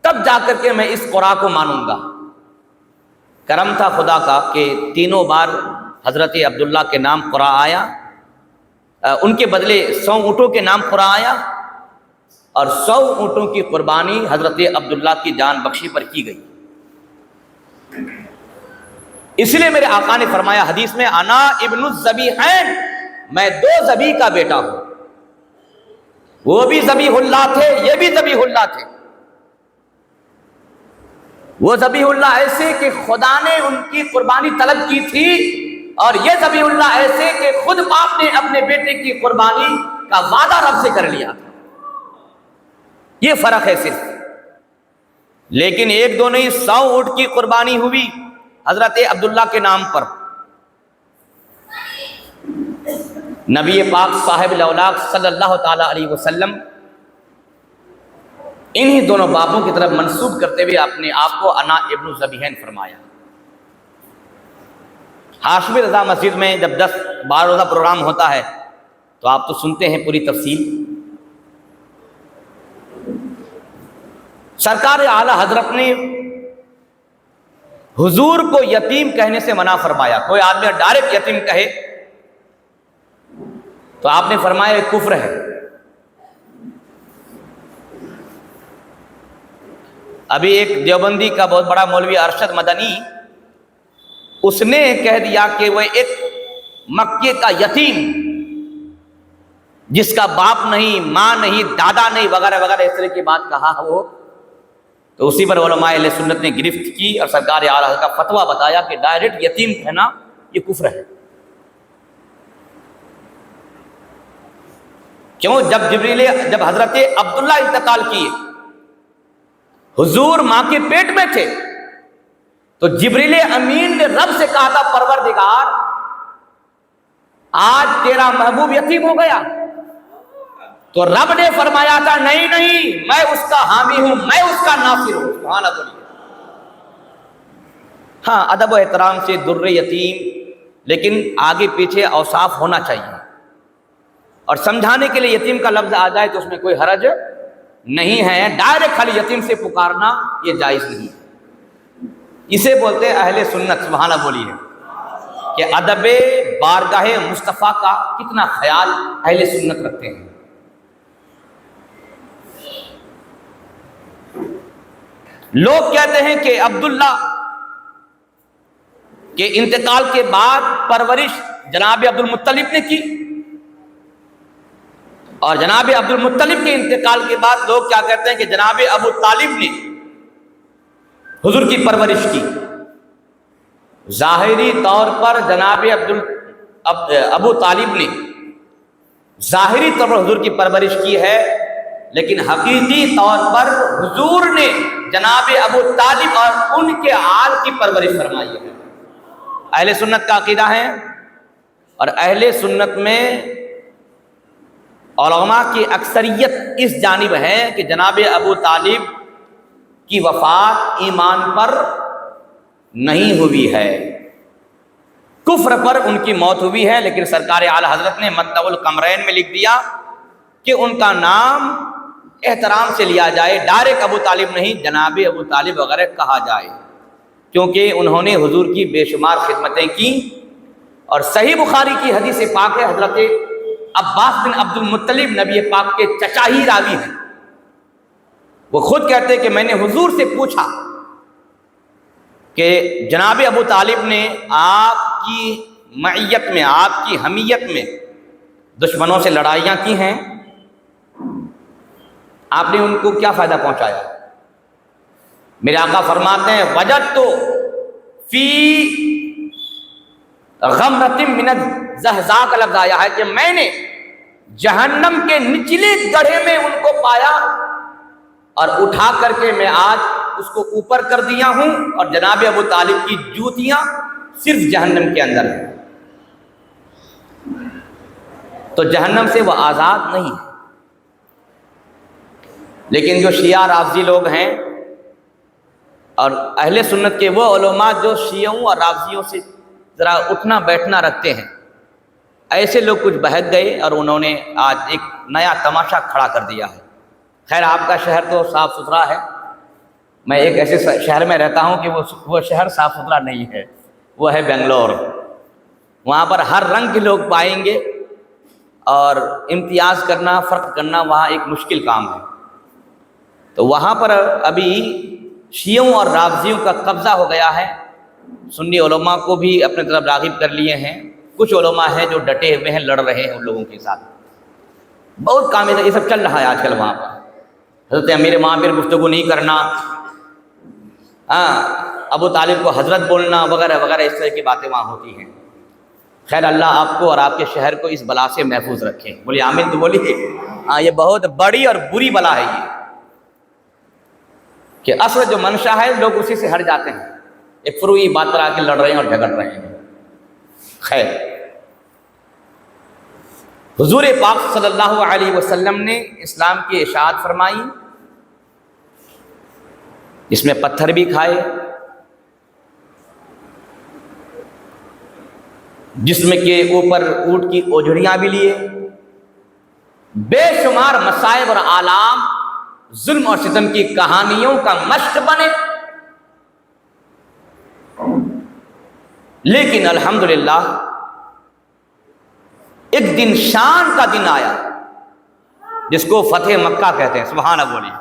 تب جا کر کے میں اس قرآن کو مانوں گا۔ کرم تھا خدا کا کہ تینوں بار حضرت عبداللہ کے نام قرآن آیا، ان کے بدلے 100 اونٹوں کے نام قرآن آیا، اور 100 اونٹوں کی قربانی حضرت عبداللہ کی جان بخشی پر کی گئی۔ اس لیے میرے آقا نے فرمایا حدیث میں، انا ابن الذبیحین، میں 2 ذبیح کا بیٹا ہوں۔ وہ بھی ذبیح اللہ تھے، یہ بھی ذبیح اللہ تھے۔ وہ ذبیح اللہ ایسے کہ خدا نے ان کی قربانی طلب کی تھی، اور یہ ذبیح اللہ ایسے کہ خود باپ نے اپنے بیٹے کی قربانی کا وعدہ رب سے کر لیا تھا۔ یہ فرق ہے صرف، لیکن 1-2 نہیں، 100 اونٹ کی قربانی ہوئی حضرت عبداللہ کے نام پر۔ نبی پاک صاحب الاولاق صلی اللہ تعالی علیہ وسلم انہی دونوں باپوں کی طرف منسوب کرتے ہوئے اپنے آپ کو انا ابن الذبیحین فرمایا۔ ہاشمی رضا مسجد میں جب 10-12 روزہ پروگرام ہوتا ہے تو آپ تو سنتے ہیں پوری تفصیل۔ سرکار اعلی حضرت نے حضور کو یتیم کہنے سے منع فرمایا۔ کوئی آدمی ڈائریکٹ یتیم کہے تو آپ نے فرمایا یہ کفر ہے۔ ابھی ایک دیوبندی کا بہت بڑا مولوی ارشد مدنی، اس نے کہہ دیا کہ وہ ایک مکے کا یتیم جس کا باپ نہیں، ماں نہیں، دادا نہیں، وغیرہ وغیرہ اس طرح کی بات کہا وہ، تو اسی پر علماء اہل سنت نے گرفت کی اور سرکار اعلیٰ حضرت کا فتویٰ بتایا کہ ڈائریکٹ یتیم کہنا یہ کفر ہے۔ کیوں؟ جب حضرت عبداللہ انتقال کیے، حضور ماں کے پیٹ میں تھے، تو جبریل امین نے رب سے کہا تھا پروردگار آج تیرا محبوب یتیم ہو گیا، تو رب نے فرمایا تھا نہیں نہیں، میں اس کا حامی ہوں، میں اس کا ناصر ہوں۔ سبحان اللہ۔ ہاں، ادب و احترام سے در یتیم، لیکن آگے پیچھے اوصاف ہونا چاہیے، اور سمجھانے کے لیے یتیم کا لفظ آ جائے تو اس میں کوئی حرج نہیں ہے۔ ڈائریکٹ خالی یتیم سے پکارنا یہ جائز نہیں ہے۔ اسے بولتے ہیں اہل سنت۔ سبحان اللہ بولیے کہ ادب بارگاہ مصطفیٰ کا کتنا خیال اہل سنت رکھتے ہیں۔ لوگ کہتے ہیں کہ عبداللہ کے انتقال کے بعد پرورش جناب عبد المطلب نے کی، اور جناب عبد المطلب کے انتقال کے بعد لوگ کیا کہتے ہیں کہ جناب ابو طالب نے حضور کی پرورش کی۔ ظاہری طور پر جناب ابو طالب نے ظاہری طور پر حضور کی پرورش کی ہے، لیکن حقیقی طور پر حضور نے جناب ابو طالب اور ان کے آل کی پرورش فرمائی ہے۔ اہل سنت کا عقیدہ ہے، اور اہل سنت میں علماء کی اکثریت اس جانب ہے کہ جناب ابو طالب کی وفات ایمان پر نہیں ہوئی ہے، کفر پر ان کی موت ہوئی ہے، لیکن سرکار اعلی حضرت نے مطلع القمرین میں لکھ دیا کہ ان کا نام احترام سے لیا جائے، ڈائریکٹ ابو طالب نہیں، جناب ابو طالب وغیرہ کہا جائے، کیونکہ انہوں نے حضور کی بے شمار خدمتیں کی۔ اور صحیح بخاری کی حدیث پاک ہے، حضرت عباس بن عبد المطلب نبی پاک کے چچا ہی راوی ہیں، وہ خود کہتے ہیں کہ میں نے حضور سے پوچھا کہ جناب ابو طالب نے آپ کی معیت میں، آپ کی حمیت میں دشمنوں سے لڑائیاں کی ہیں، آپ نے ان کو کیا فائدہ پہنچایا؟ میرے آقا فرماتے ہیں وجدت فی غمرۃ من الزحزاء کا لفظ آیا ہے کہ میں نے جہنم کے نچلے گڑھے میں ان کو پایا اور اٹھا کر کے میں آج اس کو اوپر کر دیا ہوں، اور جناب ابو طالب کی جوتیاں صرف جہنم کے اندر ہیں، تو جہنم سے وہ آزاد نہیں ہے۔ لیکن جو شیعہ رافضی لوگ ہیں اور اہل سنت کے وہ علماء جو شیعوں اور رافضیوں سے ذرا اٹھنا بیٹھنا رکھتے ہیں، ایسے لوگ کچھ بہک گئے اور انہوں نے آج ایک نیا تماشا کھڑا کر دیا ہے۔ خیر آپ کا شہر تو صاف ستھرا ہے، میں ایک ایسے شہر میں رہتا ہوں کہ وہ شہر صاف ستھرا نہیں ہے، وہ ہے بنگلور۔ وہاں پر ہر رنگ کے لوگ پائیں گے اور امتیاز کرنا، فرق کرنا وہاں ایک مشکل کام ہے۔ تو وہاں پر ابھی شیعوں اور رافضیوں کا قبضہ ہو گیا ہے، سنی علماء کو بھی اپنے طرف راغب کر لیے ہیں، کچھ علماء ہیں جو ڈٹے ہوئے ہیں، لڑ رہے ہیں ان لوگوں کے ساتھ، بہت کام ہے، یہ سب چل رہا ہے آج کل وہاں پر۔ حضرت امیر وہاں پھر گفتگو نہیں کرنا، ابو طالب کو حضرت بولنا وغیرہ وغیرہ، اس طرح کی باتیں وہاں ہوتی ہیں۔ خیر اللہ آپ کو اور آپ کے شہر کو اس بلا سے محفوظ رکھے، بولیے آمین تو بولیے۔ یہ بہت بڑی اور بری بلا ہے یہ، کہ اصل جو منشا ہے لوگ اسی سے ہٹ جاتے ہیں، ایک فروعی بات پر آ کے لڑ رہے ہیں اور جھگڑ رہے ہیں۔ خیر حضور پاک صلی اللہ علیہ وسلم نے اسلام کی اشاعت فرمائی، جس میں پتھر بھی کھائے، جسم کے اوپر اونٹ کی اوجھڑیاں بھی لیے، بے شمار مصائب اور آلام، ظلم اور ستم کی کہانیوں کا مشق بنے، لیکن الحمدللہ ایک دن شان کا دن آیا جس کو فتح مکہ کہتے ہیں، سبحان اللہ بولیے۔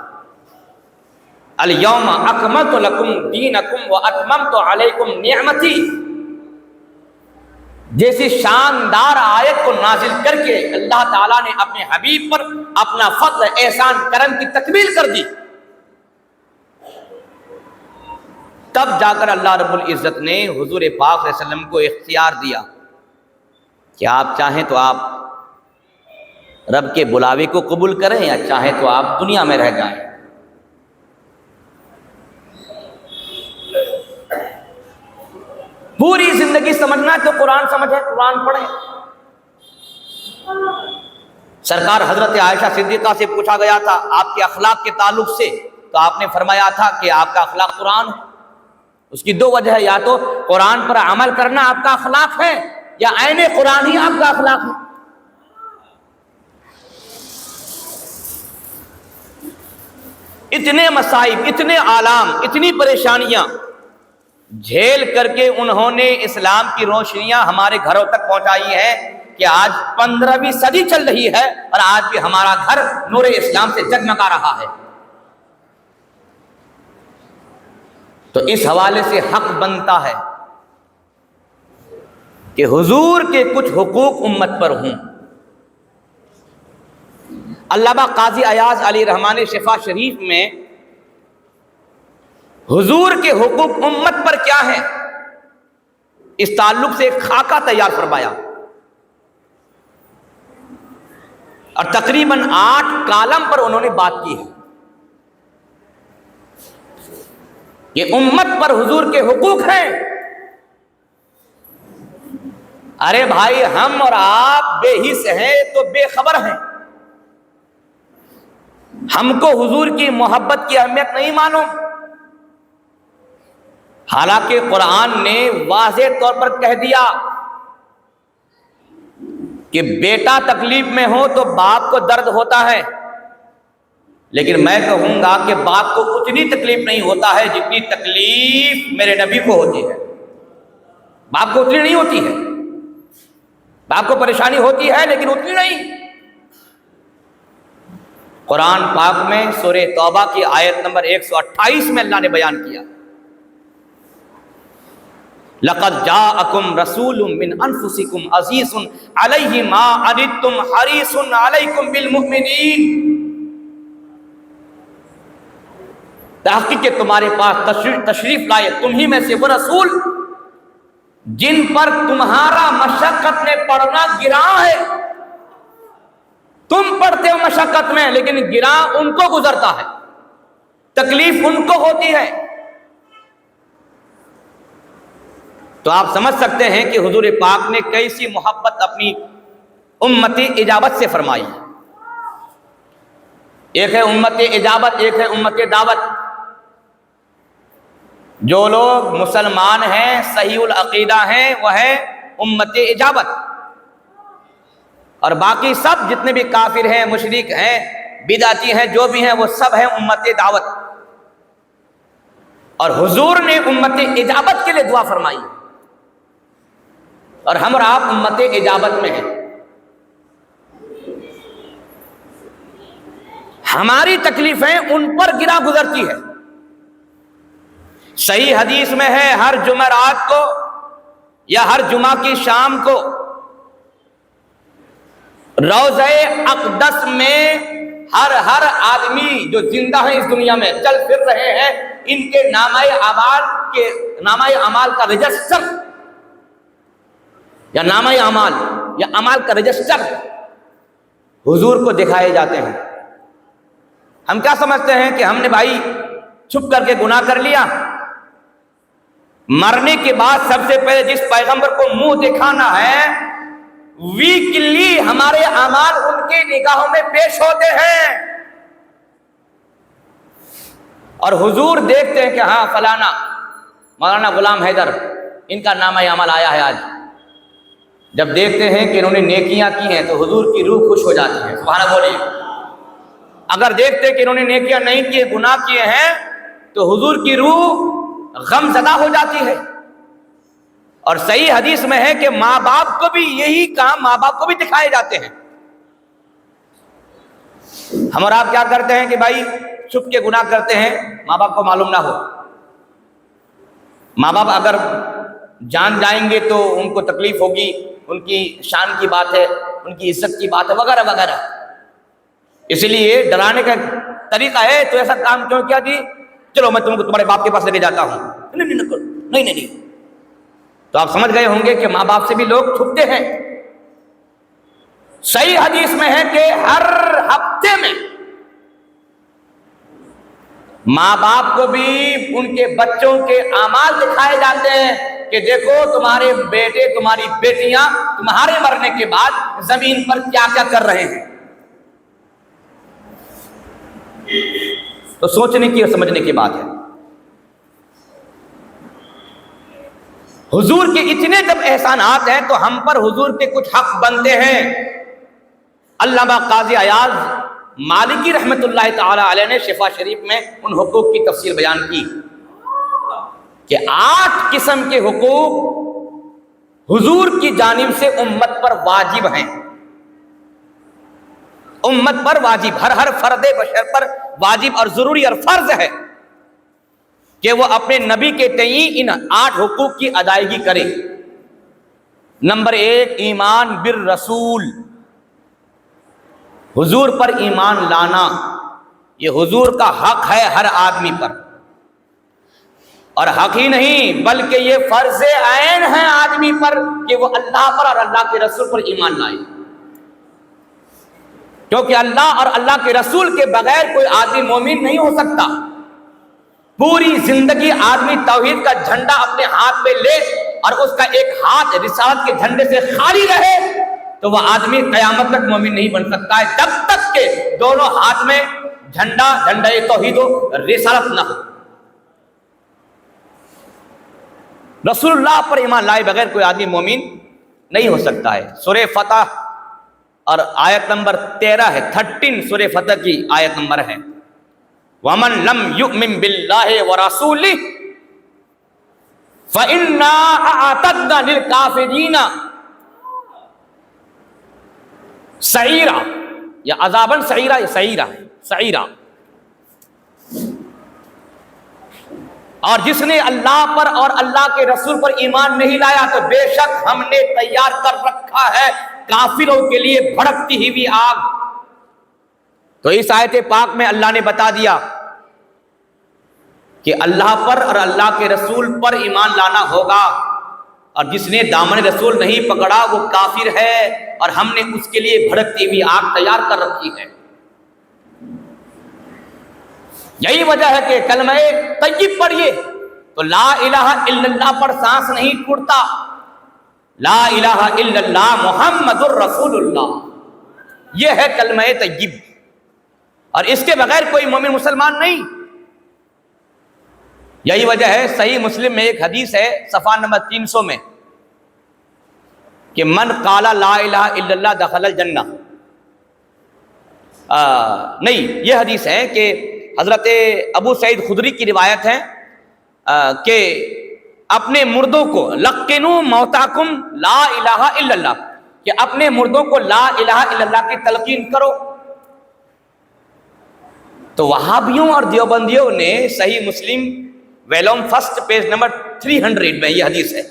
الیوم اکملت لکم دینکم واتممت علیکم نعمتی، جیسی شاندار آیت کو نازل کر کے اللہ تعالیٰ نے اپنے حبیب پر اپنا فضل، احسان، کرم کی تکمیل کر دی، تب جا کر اللہ رب العزت نے حضور پاک صلی اللہ علیہ وسلم کو اختیار دیا کہ آپ چاہیں تو آپ رب کے بلاوے کو قبول کریں، یا چاہیں تو آپ دنیا میں رہ جائیں۔ پوری زندگی سمجھنا ہے تو قرآن سمجھیں، قرآن پڑھیں۔ سرکار حضرت عائشہ صدیقہ سے پوچھا گیا تھا آپ کے اخلاق کے تعلق سے، تو آپ نے فرمایا تھا کہ آپ کا اخلاق قرآن ہے۔ اس کی دو وجہ ہے، یا تو قرآن پر عمل کرنا آپ کا اخلاق ہے، یا عین قرآن ہی آپ کا اخلاق ہے۔ اتنے مصائب، اتنے آلام، اتنی پریشانیاں جھیل کر کے انہوں نے اسلام کی روشنیاں ہمارے گھروں تک پہنچائی ہیں، کہ آج 15ویں صدی چل رہی ہے اور آج بھی ہمارا گھر نور اسلام سے جگمگا رہا ہے۔ تو اس حوالے سے حق بنتا ہے کہ حضور کے کچھ حقوق امت پر ہوں۔ علامہ قاضی ایاز علی رحمانی شفا شریف میں حضور کے حقوق امت پر کیا ہیں اس تعلق سے ایک خاکہ تیار فرمایا، اور تقریباً 8 کالم پر انہوں نے بات کی ہے کہ امت پر حضور کے حقوق ہیں۔ ارے بھائی، ہم اور آپ بے حس ہیں تو بے خبر ہیں، ہم کو حضور کی محبت کی اہمیت نہیں معلوم، حالانکہ قرآن نے واضح طور پر کہہ دیا کہ بیٹا تکلیف میں ہو تو باپ کو درد ہوتا ہے، لیکن میں کہوں گا کہ باپ کو اتنی تکلیف نہیں ہوتا ہے جتنی تکلیف میرے نبی کو ہوتی ہے۔ باپ کو اتنی نہیں ہوتی ہے، باپ کو پریشانی ہوتی ہے لیکن اتنی نہیں۔ قرآن پاک میں سورہ توبہ کی آیت نمبر 128 میں اللہ نے بیان کیا، لَقَدْ جَاءَكُمْ رَسُولٌ مِّنْ أَنفُسِكُمْ عَزِيزٌ عَلَيْهِ مَا عَنِتُّمْ حَرِيصٌ عَلَيْكُمْ بِالْمُؤْمِنِينَ، تحقیق کہ تمہارے پاس تشریف لائے تم ہی میں سے وہ رسول جن پر تمہارا مشقت میں پڑنا گراں ہے۔ تم پڑھتے ہو مشقت میں، لیکن گراں ان کو گزرتا ہے۔ تکلیف ان کو ہوتی ہے۔ تو آپ سمجھ سکتے ہیں کہ حضور پاک نے کیسی محبت اپنی امتی اجابت سے فرمائی۔ ایک ہے امت اجابت، ایک ہے امت دعوت۔ جو لوگ مسلمان ہیں، صحیح العقیدہ ہیں، وہ ہے امت اجابت، اور باقی سب جتنے بھی کافر ہیں، مشرک ہیں، بدعتی ہیں، جو بھی ہیں، وہ سب ہیں امت دعوت۔ اور حضور نے امت اجابت کے لیے دعا فرمائی، اور ہم اور آپ امت اجابت میں ہیں۔ ہماری تکلیفیں ان پر گرا گزرتی ہے۔ صحیح حدیث میں ہے، ہر جمعرات کو یا ہر جمعہ کی شام کو روضہ اقدس میں ہر آدمی جو زندہ ہے اس دنیا میں چل پھر رہے ہیں، ان کے نامہ اعمال کا رجسٹر یا نامہ اعمال یا اعمال کا رجسٹر حضور کو دکھائے جاتے ہیں۔ ہم کیا سمجھتے ہیں کہ ہم نے بھائی چھپ کر کے گناہ کر لیا؟ مرنے کے بعد سب سے پہلے جس پیغمبر کو منہ دکھانا ہے، ویکلی ہمارے اعمال ان کے نگاہوں میں پیش ہوتے ہیں، اور حضور دیکھتے ہیں کہ ہاں فلانا مولانا غلام حیدر، ان کا نامہ اعمال آیا ہے آج۔ جب دیکھتے ہیں کہ انہوں نے نیکیاں کی ہیں تو حضور کی روح خوش ہو جاتی ہے، سبحان اللہ بولیے۔ اگر دیکھتے ہیں کہ انہوں نے نیکیاں نہیں کیے، گناہ کیے ہیں، تو حضور کی روح غم زدہ ہو جاتی ہے۔ اور صحیح حدیث میں ہے کہ ماں باپ کو بھی یہی کام ماں باپ کو بھی دکھائے جاتے ہیں۔ ہم اور آپ کیا کرتے ہیں کہ بھائی چھپ کے گناہ کرتے ہیں، ماں باپ کو معلوم نہ ہو۔ ماں باپ اگر جان جائیں گے تو ان کو تکلیف ہوگی، ان کی شان کی بات ہے، ان کی عزت کی بات ہے، وغیرہ وغیرہ۔ اس لیے ڈرانے کا طریقہ ہے، تو ایسا کام کیوں کیا جی، چلو میں تم کو تمہارے باپ کے پاس لے کے جاتا ہوں، نہیں۔ تو آپ سمجھ گئے ہوں گے کہ ماں باپ سے بھی لوگ چھپتے ہیں۔ صحیح حدیث میں ہے کہ ہر ہفتے میں ماں باپ کو بھی ان کے بچوں کے اعمال دکھائے جاتے ہیں کہ دیکھو تمہارے بیٹے تمہاری بیٹیاں تمہارے مرنے کے بعد زمین پر کیا کیا کر رہے ہیں۔ تو سوچنے کی اور سمجھنے کی بات ہے۔ حضور کے اتنے جب احسانات ہیں تو ہم پر حضور کے کچھ حق بنتے ہیں۔ علامہ قاضی ایاز مالکی رحمت اللہ تعالی علیہ نے شفا شریف میں ان حقوق کی تفصیل بیان کی کہ 8 قسم کے حقوق حضور کی جانب سے امت پر واجب ہیں۔ امت پر واجب، ہر فرد بشر پر واجب اور ضروری اور فرض ہے کہ وہ اپنے نبی کے تئیں ان 8 حقوق کی ادائیگی کرے۔ نمبر 1، ایمان بالرسول، حضور پر ایمان لانا، یہ حضور کا حق ہے ہر آدمی پر، اور حق ہی نہیں بلکہ یہ فرض عین ہے آدمی پر کہ وہ اللہ پر اور اللہ کے رسول پر ایمان لائے، کیونکہ اللہ اور اللہ کے رسول کے بغیر کوئی آدمی مومن نہیں ہو سکتا۔ پوری زندگی آدمی توحید کا جھنڈا اپنے ہاتھ میں لے اور اس کا ایک ہاتھ رسالت کے جھنڈے سے خالی رہے تو وہ آدمی قیامت تک مومن نہیں بن سکتا ہے، جب تک کہ دونوں ہاتھ میں جھنڈا توحید و رسالت نہ ہو۔ رسول اللہ پر ایمان لائے بغیر کوئی آدمی مومن نہیں ہو سکتا ہے۔ سورہ فتح اور آیت نمبر 13 ہے، 13 سورہ فتح کی آیت نمبر ہے، وَمَن لَمْ يُؤْمِن بِاللَّهِ وَرَسُولِهِ فَإِنَّا أَعْتَدْنَا لِلْكَافِرِينَ سعیرا، یا عذاباً سعیرا، یا سعیرا۔ اور جس نے اللہ پر اور اللہ کے رسول پر ایمان نہیں لایا تو بے شک ہم نے تیار کر رکھا ہے کافروں کے لیے بھڑکتی ہوئی آگ۔ تو اس آیت پاک میں اللہ نے بتا دیا کہ اللہ پر اور اللہ کے رسول پر ایمان لانا ہوگا، اور جس نے دامن رسول نہیں پکڑا وہ کافر ہے، اور ہم نے اس کے لیے بھڑکتی ہوئی آگ تیار کر رکھی ہے۔ یہی وجہ ہے کہ کلمہ طیب پڑھیے تو لا الہ الا اللہ پر سانس نہیں ٹوٹتا. لا الہ الا اللہ محمد الرسول اللہ، یہ ہے کلمہ طیب، اور اس کے بغیر کوئی مومن مسلمان نہیں. یہی وجہ ہے صحیح مسلم میں ایک حدیث ہے صفحہ نمبر 300 میں کہ من قال لا الہ الا اللہ دخل الجنہ. نہیں، یہ حدیث ہے کہ حضرت ابو سعید خدری کی روایت ہے کہ اپنے مردوں کو لقنوا موتاکم لا الہ الا اللہ، کہ اپنے مردوں کو لا الہ الا اللہ کی تلقین کرو. تو وہابیوں اور دیوبندیوں نے صحیح مسلم ویلوم فرسٹ پیج نمبر 300 میں یہ حدیث ہے.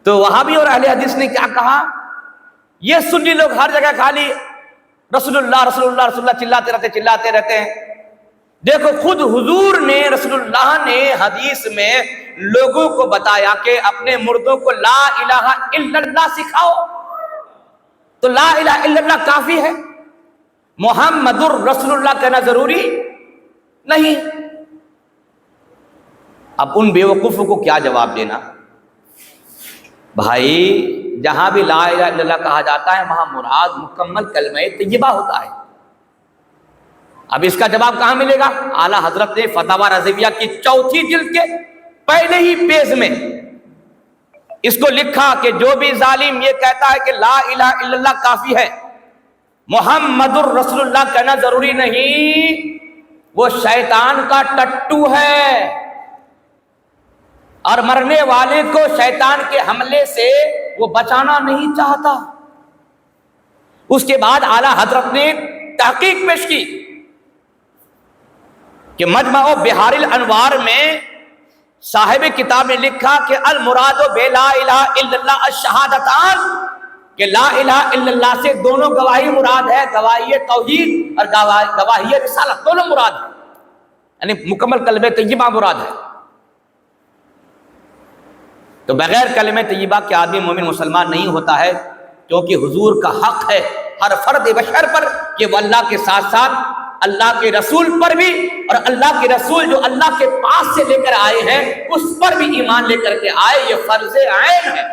تو وہابی اور اہل حدیث نے کیا کہا؟ یہ سنی لوگ ہر جگہ خالی رسول اللہ رسول اللہ رسول اللہ چلاتے رہتے ہیں. دیکھو خود حضور نے رسول اللہ نے حدیث میں لوگوں کو بتایا کہ اپنے مردوں کو لا الہ الا اللہ سکھاؤ. تو لا الہ الا اللہ کافی ہے، محمد الرسول اللہ کہنا ضروری نہیں. اب ان بیوقوفوں کو کیا جواب دینا؟ بھائی جہاں بھی لا الہ الا اللہ کہا جاتا ہے وہاں مراد مکمل کلمہ طیبہ ہوتا ہے. اب اس کا جواب کہاں ملے گا؟ اعلیٰ حضرت نے فتاوی رضویہ کی 4 جلد کے پہلے ہی پیج میں اس کو لکھا کہ جو بھی ظالم یہ کہتا ہے کہ لا الہ الا اللہ کافی ہے، محمد الرسول اللہ کہنا ضروری نہیں، وہ شیطان کا ٹٹو ہے، اور مرنے والے کو شیطان کے حملے سے وہ بچانا نہیں چاہتا. اس کے بعد اعلیٰ حضرت نے تحقیق پیش کی کہ مجمع بحار الانوار میں صاحب کتاب نے لکھا کہ المراد بلا الہ الا اللہ الشہادتان، کہ لا الہ الا اللہ سے دونوں گواہی مراد ہے، گواہی توحید اور گواہی رسالت، دونوں مراد ہے، یعنی مکمل کلمہ طیبہ مراد ہے. تو بغیر کلمہ طیبہ کے آدمی مومن مسلمان نہیں ہوتا ہے، کیونکہ حضور کا حق ہے ہر فرد بشر پر کہ وہ اللہ کے ساتھ ساتھ اللہ کے رسول پر بھی، اور اللہ کے رسول جو اللہ کے پاس سے لے کر آئے ہیں اس پر بھی ایمان لے کر کے آئے. یہ فرض عین ہے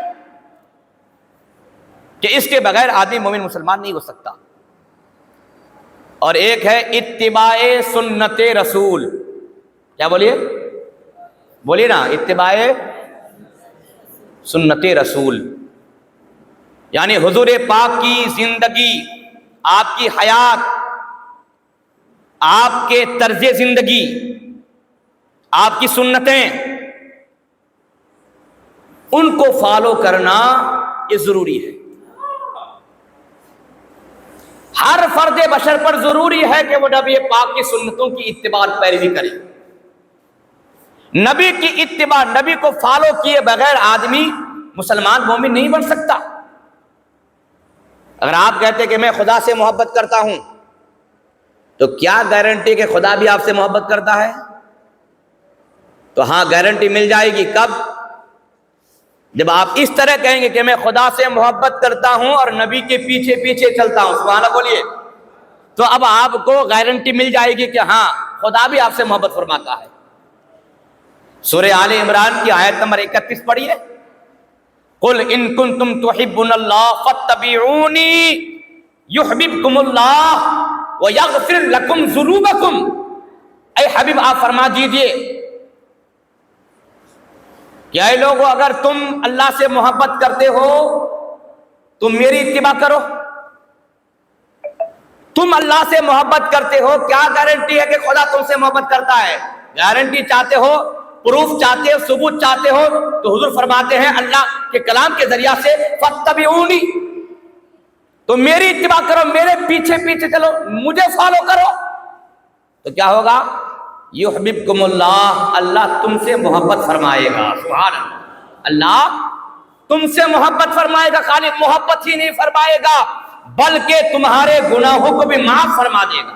کہ اس کے بغیر آدمی مومن مسلمان نہیں ہو سکتا. اور ایک ہے اتباع سنت رسول. کیا بولیے نا، اتباع سنت رسول، یعنی حضور پاک کی زندگی، آپ کی حیات، آپ کے طرز زندگی، آپ کی سنتیں، ان کو فالو کرنا یہ ضروری ہے. ہر فرد بشر پر ضروری ہے کہ وہ نبی پاک کی سنتوں کی اتباع پیروی کرے. نبی کی اتباع، نبی کو فالو کیے بغیر آدمی مسلمان مومن نہیں بن سکتا. اگر آپ کہتے کہ میں خدا سے محبت کرتا ہوں تو کیا گارنٹی کہ خدا بھی آپ سے محبت کرتا ہے؟ تو ہاں گارنٹی مل جائے گی. کب؟ جب آپ اس طرح کہیں گے کہ میں خدا سے محبت کرتا ہوں اور نبی کے پیچھے پیچھے چلتا ہوں، سبحان اللہ بولیے، تو اب آپ کو گارنٹی مل جائے گی کہ ہاں خدا بھی آپ سے محبت فرماتا ہے. سورہ آل عمران کی آیت نمبر 31 پڑھیے. قل ان کنتم تحبون اللہ فاتبعونی یحببکم اللہ ویغفر لکم ذنوبکم. اے حبیب آپ فرما دیجئے کہ اے لوگو اگر تم اللہ سے محبت کرتے ہو تم میری اتباع کرو. تم اللہ سے محبت کرتے ہو، کیا گارنٹی ہے کہ خدا تم سے محبت کرتا ہے؟ گارنٹی چاہتے ہو، پروف چاہتے ہو، ثبوت چاہتے ہو، تو حضور فرماتے ہیں اللہ کے کلام کے ذریعہ سے فاتبعونی، تم میری اتباع کرو، میرے پیچھے پیچھے چلو، مجھے فالو کرو. تو کیا ہوگا؟ یحببکم اللہ، اللہ تم سے محبت فرمائے گا. سبحان اللہ، اللہ تم سے محبت فرمائے گا. خالی محبت ہی نہیں فرمائے گا بلکہ تمہارے گناہوں کو بھی معاف فرما دے گا.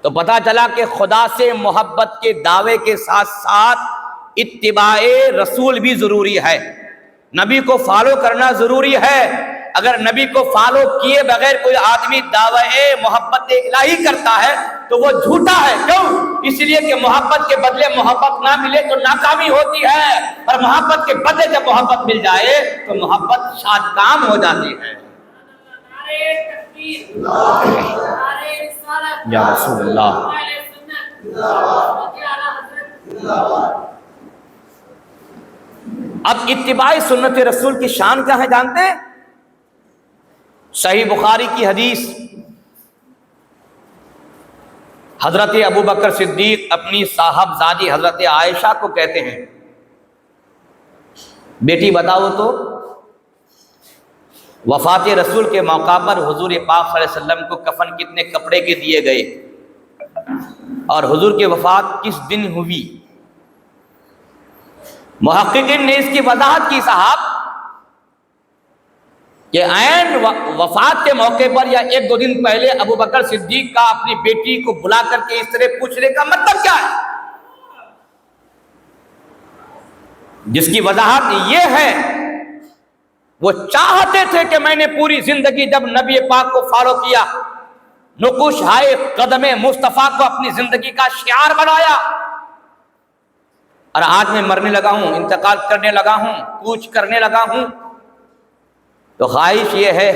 تو پتہ چلا کہ خدا سے محبت کے دعوے کے ساتھ ساتھ اتباع رسول بھی ضروری ہے، نبی کو فالو کرنا ضروری ہے. اگر نبی کو فالو کیے بغیر کوئی آدمی دعوی محبت الہی کرتا ہے تو وہ جھوٹا ہے. کیوں؟ اس لیے کہ محبت کے بدلے محبت نہ ملے تو ناکامی ہوتی ہے، اور محبت کے بدلے جب محبت مل جائے تو محبت شاد کام ہو جاتی ہے. یا رسول اللہ. اب اتباع سنت رسول کی شان کیا ہے جانتے ہیں؟ صحیح بخاری کی حدیث، حضرت ابو بکر صدیق اپنی صاحبزادی حضرت عائشہ کو کہتے ہیں، بیٹی بتاؤ تو وفات رسول کے موقع پر حضور پاک صلی اللہ علیہ وسلم کو کفن کتنے کپڑے کے دیے گئے اور حضور کی وفات کس دن ہوئی؟ محققین نے اس کی وضاحت کی صاحب کہ عین وفات کے موقع پر یا ایک دو دن پہلے ابو بکر صدیق کا اپنی بیٹی کو بلا کر کے اس طرح پوچھنے کا مطلب کیا ہے؟ جس کی وضاحت یہ ہے، وہ چاہتے تھے کہ میں نے پوری زندگی جب نبی پاک کو فالو کیا، نقوش ہائے قدم مصطفیٰ کو اپنی زندگی کا شعار بنایا، اور آج میں مرنے لگا ہوں، انتقال کرنے لگا ہوں، کوچ کرنے لگا ہوں، تو خواہش یہ ہے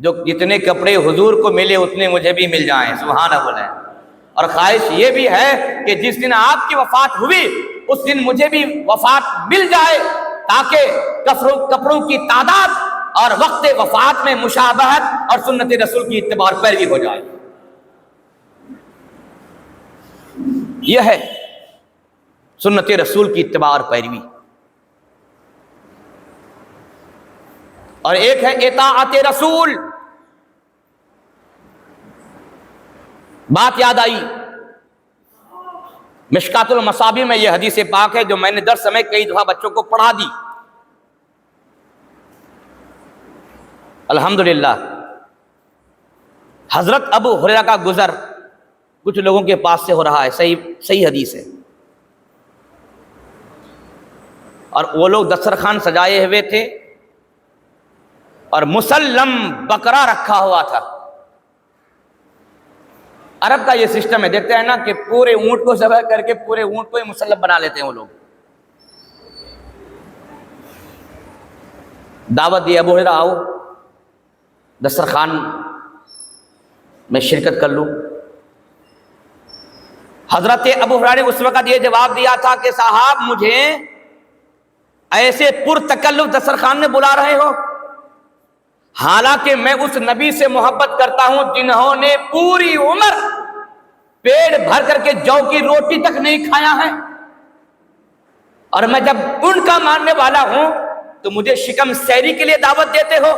جو جتنے کپڑے حضور کو ملے اتنے مجھے بھی مل جائیں. سبحان اللہ. اور خواہش یہ بھی ہے کہ جس دن آپ کی وفات ہوئی اس دن مجھے بھی وفات مل جائے، تاکہ کپڑوں کی تعداد اور وقت وفات میں مشابہت اور سنت رسول کی اتباع اور پیروی ہو جائے. یہ ہے سنت رسول کی اتباع اور پیروی. اور ایک ہے اطاعت رسول. بات یاد آئی، مشکات المصابیح میں یہ حدیث پاک ہے جو میں نے درس میں کئی دفعہ بچوں کو پڑھا دی. الحمدللہ حضرت ابو ہریرہ کا گزر کچھ لوگوں کے پاس سے ہو رہا ہے، صحیح حدیث ہے. اور وہ لوگ دسترخوان سجائے ہوئے تھے اور مسلم بکرا رکھا ہوا تھا. عرب کا یہ سسٹم ہے، دیکھتے ہیں نا کہ پورے اونٹ کو ذبح کر کے پورے اونٹ کو ہی مسلم بنا لیتے ہیں وہ لوگ. دعوت دی ابو ہریرہ آؤ دسترخوان میں شرکت کر لوں. حضرت ابو ہریرہ نے اس وقت یہ جواب دیا تھا کہ صاحب مجھے ایسے پرتکلف دسترخوان میں بلا رہے ہو، حالانکہ میں اس نبی سے محبت کرتا ہوں جنہوں نے پوری عمر پیٹ بھر کر کے جو کی روٹی تک نہیں کھایا ہے، اور میں جب ان کا ماننے والا ہوں تو مجھے شکم سیری کے لیے دعوت دیتے ہو.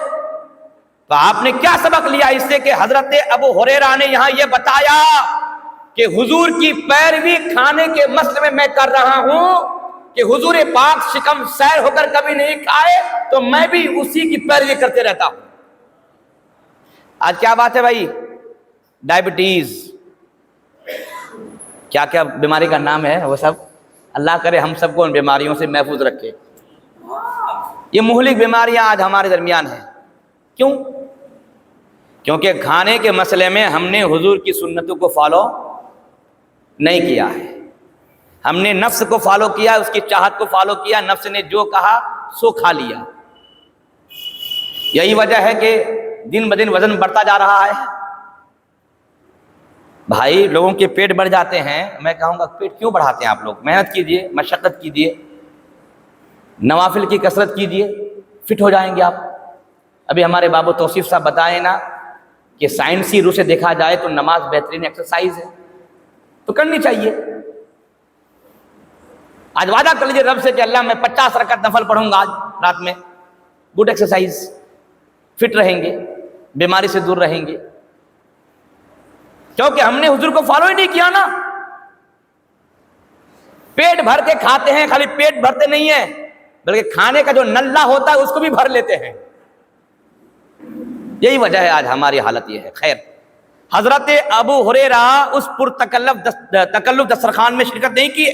تو آپ نے کیا سبق لیا اس سے کہ حضرت ابو ہریرہ نے یہاں یہ بتایا کہ حضور کی پیروی کھانے کے مسئلے میں کر رہا ہوں کہ حضور پاک شکم سیر ہو کر کبھی نہیں کھائے تو میں بھی اسی کی پیروی کرتے رہتا ہوں. آج کیا بات ہے بھائی؟ ڈائبٹیز، کیا کیا بیماری کا نام ہے وہ سب، اللہ کرے ہم سب کو ان بیماریوں سے محفوظ رکھے. یہ مہلک بیماریاں آج ہمارے درمیان ہیں. کیوں؟ کیونکہ کھانے کے مسئلے میں ہم نے حضور کی سنتوں کو فالو نہیں کیا ہے. ہم نے نفس کو فالو کیا، اس کی چاہت کو فالو کیا، نفس نے جو کہا سو کھا لیا. یہی وجہ ہے کہ دن بدن وزن بڑھتا جا رہا ہے. بھائی لوگوں کے پیٹ بڑھ جاتے ہیں، میں کہوں گا پیٹ کیوں بڑھاتے ہیں آپ لوگ؟ محنت کیجئے، مشقت کیجئے، نوافل کی کثرت کیجئے، فٹ ہو جائیں گے آپ. ابھی ہمارے بابو توصیف صاحب بتائیں نا کہ سائنسی روح سے دیکھا جائے تو نماز بہترین ایکسرسائز ہے، تو کرنی چاہیے. آج وعدہ کر لیجیے رب سے کہ اللہ میں 50 رکعت نفل پڑھوں گا آج رات میں. گڈ ایکسرسائز، فٹ رہیں گے، بیماری سے دور رہیں گے. کیونکہ ہم نے حضور کو فالو ہی نہیں کیا نا. پیٹ بھر کے کھاتے ہیں، خالی پیٹ بھرتے نہیں ہیں بلکہ کھانے کا جو نلہ ہوتا ہے اس کو بھی بھر لیتے ہیں. یہی وجہ ہے آج ہماری حالت یہ ہے. خیر، حضرت ابو ہریرہ اس تکلف دسترخوان میں شرکت نہیں کیے.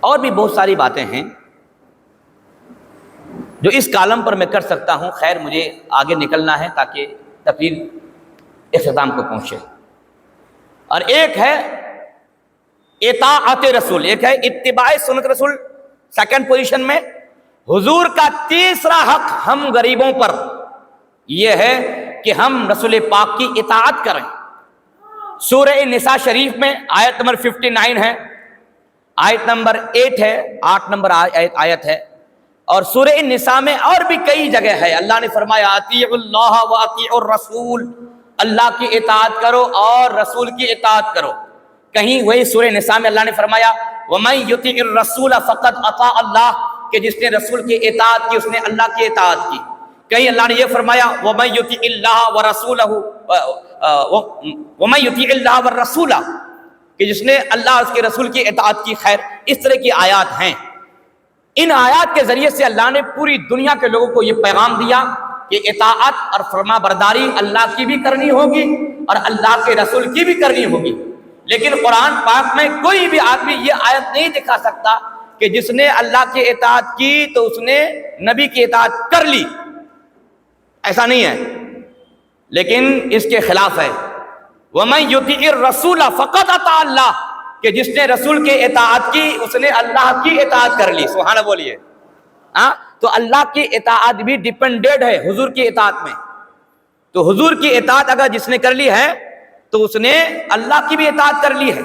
اور بھی بہت ساری باتیں ہیں. جو اس کالم پر میں کر سکتا ہوں. خیر مجھے آگے نکلنا ہے تاکہ تقریر اختتام کو پہنچے. اور ایک ہے اطاعت رسول، ایک ہے اتباع سنت رسول. سیکنڈ پوزیشن میں حضور کا تیسرا حق ہم غریبوں پر یہ ہے کہ ہم رسول پاک کی اطاعت کریں. سورہ نساء شریف میں آیت نمبر 59 ہے، آیت نمبر 8 ہے، 8 نمبر آیت ہے. اور سورہ نساء میں اور بھی کئی جگہ ہے. اللہ نے فرمایا اطیعوا اللہ واطیعوا الرسول، اللہ کی اطاعت کرو اور رسول کی اطاعت کرو. کہیں وہی سورہ نساء میں اللہ نے فرمایا وَمَن يُطِعِ الرَّسُولَ فَقَدْ أَطَاعَ اللَّهَ، کہ جس نے رسول کی اطاعت کی اس نے اللہ کی اطاعت کی. کہیں اللہ نے یہ فرمایا وَمَن يُطِعِ اللَّهَ وَرَسُولَهُ وَمَن يُطِعِ اللَّهَ وَالرَّسُولَ، کہ جس نے اللہ اور اس کے رسول کی اطاعت کی. خیر اس طرح کی آیات ہیں. ان آیات کے ذریعے سے اللہ نے پوری دنیا کے لوگوں کو یہ پیغام دیا کہ اطاعت اور فرما برداری اللہ کی بھی کرنی ہوگی اور اللہ کے رسول کی بھی کرنی ہوگی. لیکن قرآن پاک میں کوئی بھی آدمی یہ آیت نہیں دکھا سکتا کہ جس نے اللہ کی اطاعت کی تو اس نے نبی کی اطاعت کر لی. ایسا نہیں ہے. لیکن اس کے خلاف ہے وَمَن يُطِعِ الرَّسُولَ فَقَدْ أَطَاعَ اللَّهَ، کہ جس نے رسول کی اطاعت کی اس نے اللہ کی اطاعت کر لی. سبحان اللہ بولیے. تو اللہ کی اطاعت بھی ڈیپینڈنٹ ہے حضور کی اطاعت میں. تو حضور کی اطاعت اگر جس نے کر لی ہے تو اس نے اللہ کی بھی اطاعت کر لی ہے.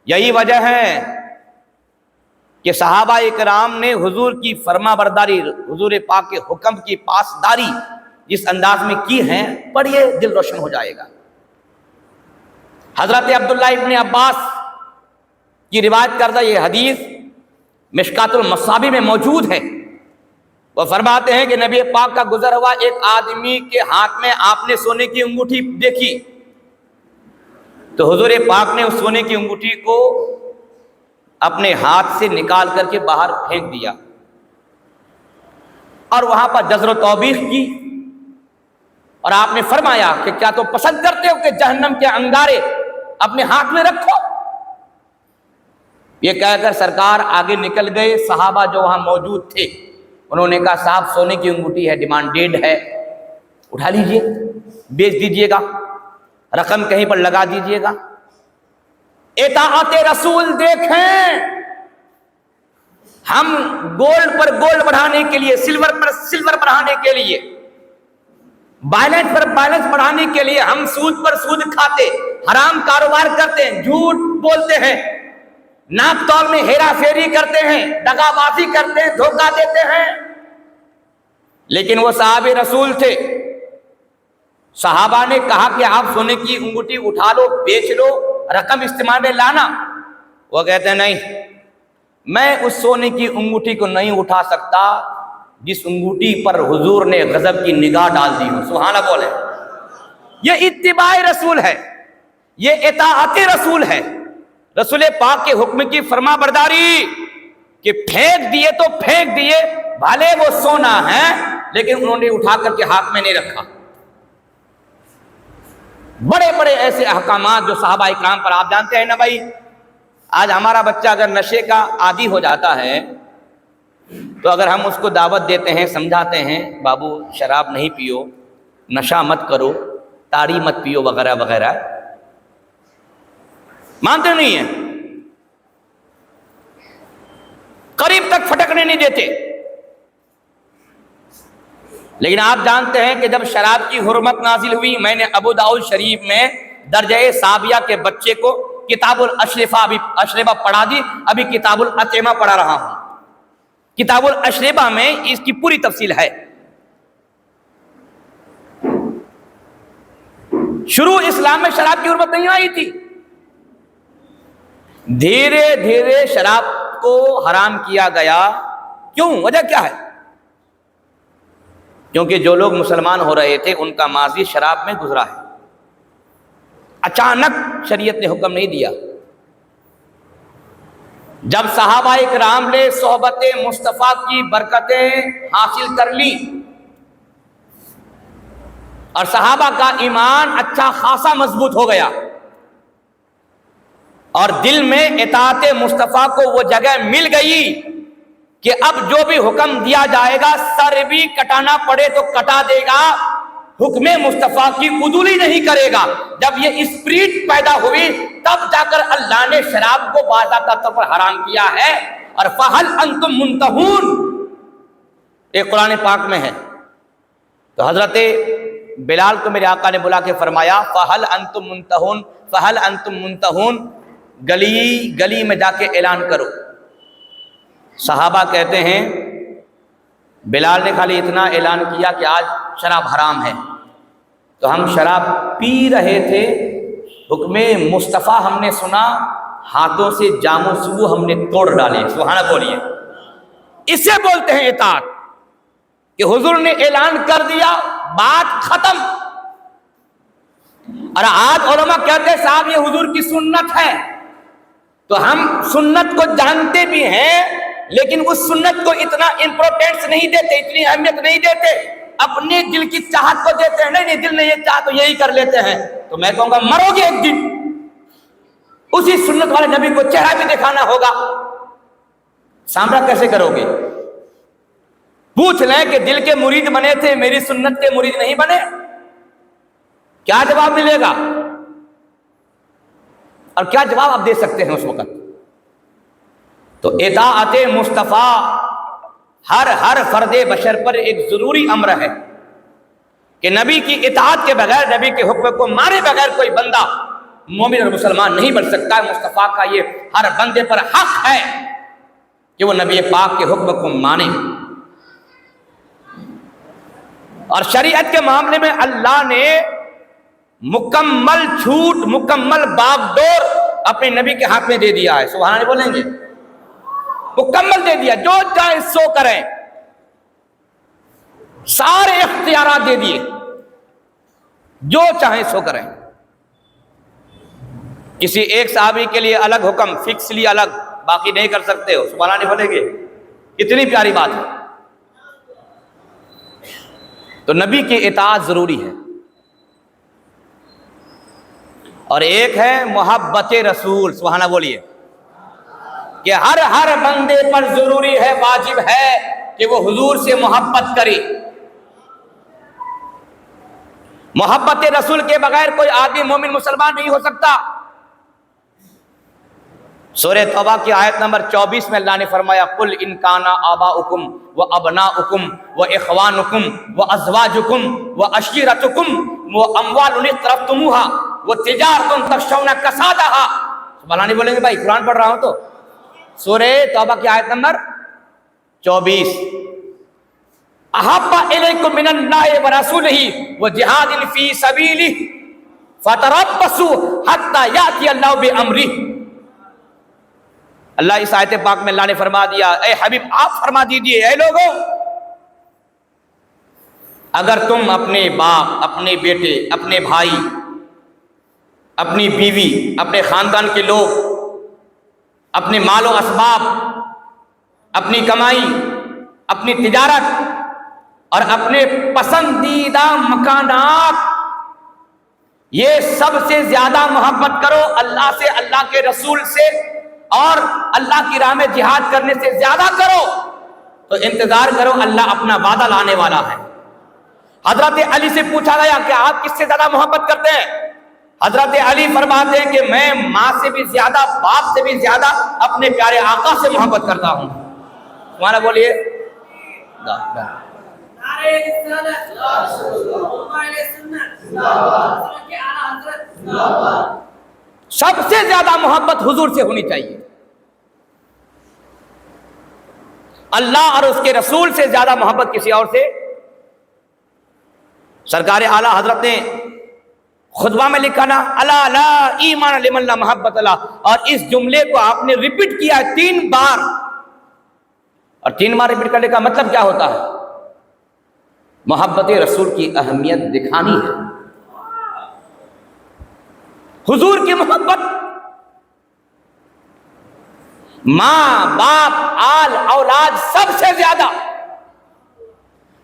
یہی وجہ ہے کہ صحابہ اکرام نے حضور کی فرما برداری، حضور پاک کے حکم کی پاسداری جس انداز میں کی ہے، پڑھیے دل روشن ہو جائے گا. حضرت عبداللہ ابن عباس کی روایت کردہ یہ حدیث مشکات المصابیح میں موجود ہے. وہ فرماتے ہیں کہ نبی پاک کا گزر ہوا ایک آدمی کے ہاتھ میں آپ نے سونے کی انگوٹھی دیکھی تو حضور پاک نے اس سونے کی انگوٹھی کو اپنے ہاتھ سے نکال کر کے باہر پھینک دیا اور وہاں پر جزر و توبیخ کی. اور آپ نے فرمایا کہ کیا تم پسند کرتے ہو کہ جہنم کے انگارے اپنے ہاتھ میں رکھو؟ یہ کہہ کر سرکار آگے نکل گئے. صحابہ جو وہاں موجود تھے انہوں نے کہا صاحب سونے کی انگوٹھی ہے، ڈیمانڈیڈ ہے، اٹھا لیجئے، بیچ دیجئے گا، رقم کہیں پر لگا دیجئے گا. اطاعت رسول دیکھیں، ہم گولڈ پر گولڈ بڑھانے کے لیے، سلور پر سلور بڑھانے کے لیے، بیلنس پر بیلنس بڑھانے کے لیے ہم سود پر سود کھاتے، حرام کاروبار کرتے ہیں، جھوٹ بولتے ہیں، ناپ تول میں ہیرا پھیری کرتے ہیں، دغا بازی کرتے ہیں، دھوکہ دیتے ہیں. لیکن وہ صحابہ رسول تھے. صحابہ نے کہا کہ آپ سونے کی انگوٹھی اٹھا لو، بیچ لو، رقم استعمال میں لانا. وہ کہتے ہیں نہیں، میں اس سونے کی انگوٹھی کو نہیں اٹھا سکتا جس انگوٹھی پر حضور نے غضب کی نگاہ ڈال دی ہو. سبحان اللہ بولے. یہ اتباع رسول ہے، یہ اطاعت رسول ہے. رسول پاک کے حکم کی فرما برداری کہ پھینک دیے تو پھینک دیے، بھلے وہ سونا ہے لیکن انہوں نے اٹھا کر کے ہاتھ میں نہیں رکھا. بڑے بڑے ایسے احکامات جو صحابہ اکرام پر آپ جانتے ہیں نا بھائی. آج ہمارا بچہ اگر نشے کا عادی ہو جاتا ہے تو اگر ہم اس کو دعوت دیتے ہیں، سمجھاتے ہیں بابو شراب نہیں پیو، نشہ مت کرو، تاڑی مت پیو وغیرہ وغیرہ، مانتے نہیں ہیں، قریب تک پھٹکنے نہیں دیتے. لیکن آپ جانتے ہیں کہ جب شراب کی حرمت نازل ہوئی، میں نے ابو داؤد شریف میں درجہ ثابیہ کے بچے کو کتاب الاشربہ پڑھا دی، ابھی کتاب الاطعمہ پڑھا رہا ہوں. کتاب الاشربہ میں اس کی پوری تفصیل ہے. شروع اسلام میں شراب کی حرمت نہیں آئی تھی، دھیرے دھیرے شراب کو حرام کیا گیا. کیوں؟ وجہ کیا ہے؟ کیونکہ جو لوگ مسلمان ہو رہے تھے ان کا ماضی شراب میں گزرا ہے. اچانک شریعت نے حکم نہیں دیا. جب صحابہ اکرام نے صحبت مصطفیٰ کی برکتیں حاصل کر لی اور صحابہ کا ایمان اچھا خاصا مضبوط ہو گیا اور دل میں اطاعت مصطفیٰ کو وہ جگہ مل گئی کہ اب جو بھی حکم دیا جائے گا سر بھی کٹانا پڑے تو کٹا دے گا، حکم مصطفیٰ کی عدولی نہیں کرے گا۔ جب یہ اسپرٹ پیدا ہوئی تب جا کر اللہ نے شراب کو باضابطہ طور پر حرام کیا ہے۔ اور فَهَلْ أَنْتُمْ مُنْتَهُونَ یہ قرآن پاک میں ہے۔ تو حضرت بلال کو میرے آقا نے بلا کے فرمایا فَهَلْ أَنْتُمْ مُنْتَهُونَ فَهَلْ أَنْتُمْ مُنْتَهُونَ، گلی گلی میں جا کے اعلان کرو۔ صحابہ کہتے ہیں بلال نے خالی اتنا اعلان کیا کہ آج شراب حرام ہے، تو ہم شراب پی رہے تھے، حکم مصطفیٰ ہم نے سنا، ہاتھوں سے جام و سبو ہم نے توڑ ڈالے۔ سبحان اللہ بولیے، اسے بولتے ہیں اطاعت، کہ حضور نے اعلان کر دیا، بات ختم۔ اور آج علماء کہتے ہیں صاحب یہ حضور کی سنت ہے، تو ہم سنت کو جانتے بھی ہیں لیکن اس سنت کو اتنا امپورٹینس نہیں دیتے، اتنی اہمیت نہیں دیتے، اپنے دل کی چاہت کو دیتے ہیں۔ نہیں دل نے یہ چاہ تو یہی کر لیتے ہیں۔ تو میں کہوں گا مرو گے ایک دن، اسی سنت والے نبی کو چہرہ بھی دکھانا ہوگا، سامنا کیسے کرو گے؟ پوچھ لیں کہ دل کے مرید بنے تھے، میری سنت کے مرید نہیں بنے، کیا جواب ملے گا؟ اور کیا جواب آپ دے سکتے ہیں اس وقت؟ تو اطاعت مصطفیٰ ہر فرد بشر پر ایک ضروری امر ہے کہ نبی کی اطاعت کے بغیر، نبی کے حکم کو مارے بغیر کوئی بندہ مومن اور مسلمان نہیں بن سکتا ہے۔ مصطفیٰ کا یہ ہر بندے پر حق ہے کہ وہ نبی پاک کے حکم کو مانے۔ اور شریعت کے معاملے میں اللہ نے مکمل چھوٹ، مکمل باغ ڈور اپنے نبی کے ہاتھ میں دے دیا ہے۔ سبحان اللہ بولیں گے؟ مکمل دے دیا، جو چاہے سو کریں، سارے اختیارات دے دیے، جو چاہے سو کریں۔ کسی ایک صحابی کے لیے الگ حکم، فکسلی الگ، باقی نہیں کر سکتے ہو۔ سبحان اللہ بولیں گے؟ اتنی پیاری بات ہے۔ تو نبی کی اطاعت ضروری ہے۔ اور ایک ہے محبت رسول۔ سبحان اللہ بولیے، کہ ہر بندے پر ضروری ہے، واجب ہے کہ وہ حضور سے محبت کرے۔ محبت رسول کے بغیر کوئی آدمی مومن مسلمان نہیں ہو سکتا۔ سورہ توبہ کی آیت نمبر 24 میں اللہ نے فرمایا قُلْ إِنْ كَانَ آبَاؤُكُمْ وَأَبْنَاؤُكُمْ وَإِخْوَانُكُمْ وَأَزْوَاجُكُمْ وَعَشِيرَتُكُمْ وَأَمْوَالٌ اقْتَرَفْتُمُوهَا وَتِجَارَةٌ تَخْشَوْنَ كَسَادَهَا۔ سبحان اللہ بولیں گے بھائی؟ قرآن پڑھ رہا ہوں تو سورہ توبہ کی آیت نمبر 24، احب الیکم من اللہ ورسولہ وجہاد فی سبیلہ فتربصوا حتی یاتی اللہ بامرہ۔ اللہ اس آیت پاک میں اللہ نے فرما دیا، اے حبیب آپ فرما دیجئے، اے لوگوں اگر تم اپنے باپ، اپنے بیٹے، اپنے بھائی، اپنی بیوی، اپنے خاندان کے لوگ، اپنے مال و اسباب، اپنی کمائی، اپنی تجارت اور اپنے پسندیدہ مکانات، یہ سب سے زیادہ محبت کرو اللہ سے، اللہ کے رسول سے، اور اللہ کی راہ میں جہاد کرنے سے زیادہ کرو، تو انتظار کرو، اللہ اپنا وعدہ لانے والا ہے۔ حضرت علی سے پوچھا گیا کہ آپ کس سے زیادہ محبت کرتے ہیں؟ حضرت علی فرماتے ہیں کہ میں ماں سے بھی زیادہ، باپ سے بھی زیادہ اپنے پیارے آقا سے محبت کرتا ہوں۔ تمہارا بولیے سب سے زیادہ محبت حضور سے ہونی چاہیے، اللہ اور اس کے رسول سے زیادہ محبت کسی اور سے۔ سرکار اعلیٰ حضرت نے خطبہ میں لکھا نا الا لا ایمان لمن لا محبت اللہ، اور اس جملے کو آپ نے ریپیٹ کیا 3 بار، اور 3 بار ریپیٹ کرنے کا مطلب کیا ہوتا ہے؟ محبت رسول کی اہمیت دکھانی ہے، حضور کی محبت ماں باپ آل اولاد سب سے زیادہ،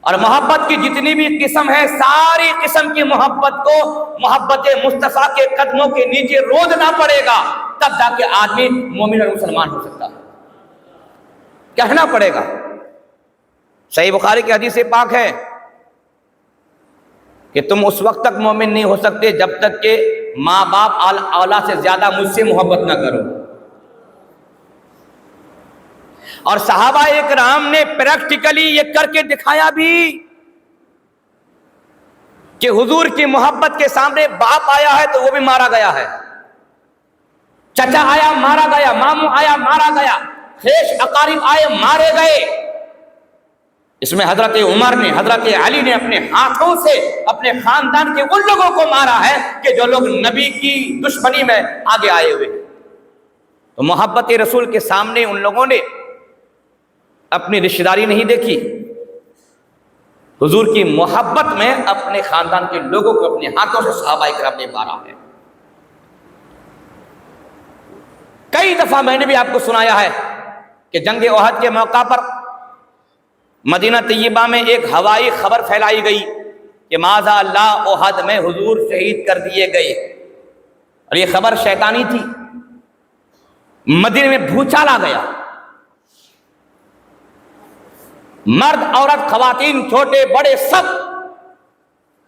اور محبت کی جتنی بھی قسم ہے ساری قسم کی محبت کو محبت مصطفیٰ کے قدموں کے نیچے روندنا پڑے گا، تب جا کے آدمی مومن اور مسلمان ہو سکتا ہے۔ کہنا پڑے گا۔ صحیح بخاری کی حدیث پاک ہے کہ تم اس وقت تک مومن نہیں ہو سکتے جب تک کہ ماں باپ اولاد سے زیادہ مجھ سے محبت نہ کرو۔ اور صحابہ اکرام نے پریکٹیکلی یہ کر کے دکھایا بھی کہ حضور کی محبت کے سامنے باپ آیا ہے تو وہ بھی مارا گیا ہے، چچا آیا مارا گیا، ماموں آیا مارا گیا، خیش اقارب آئے مارے گئے۔ اس میں حضرت عمر نے، حضرت علی نے اپنے ہاتھوں سے اپنے خاندان کے ان لوگوں کو مارا ہے کہ جو لوگ نبی کی دشمنی میں آگے آئے ہوئے۔ تو محبت رسول کے سامنے ان لوگوں نے اپنی رشتہ داری نہیں دیکھی، حضور کی محبت میں اپنے خاندان کے لوگوں کو اپنے ہاتھوں سے صحابہ کرام نے مارا ہے۔ کئی دفعہ میں نے بھی آپ کو سنایا ہے کہ جنگ احد کے موقع پر مدینہ طیبہ میں ایک ہوائی خبر پھیلائی گئی کہ معاذ اللہ احد میں حضور شہید کر دیے گئے، اور یہ خبر شیطانی تھی۔ مدینہ میں بھوچال آ گیا، مرد عورت خواتین چھوٹے بڑے سب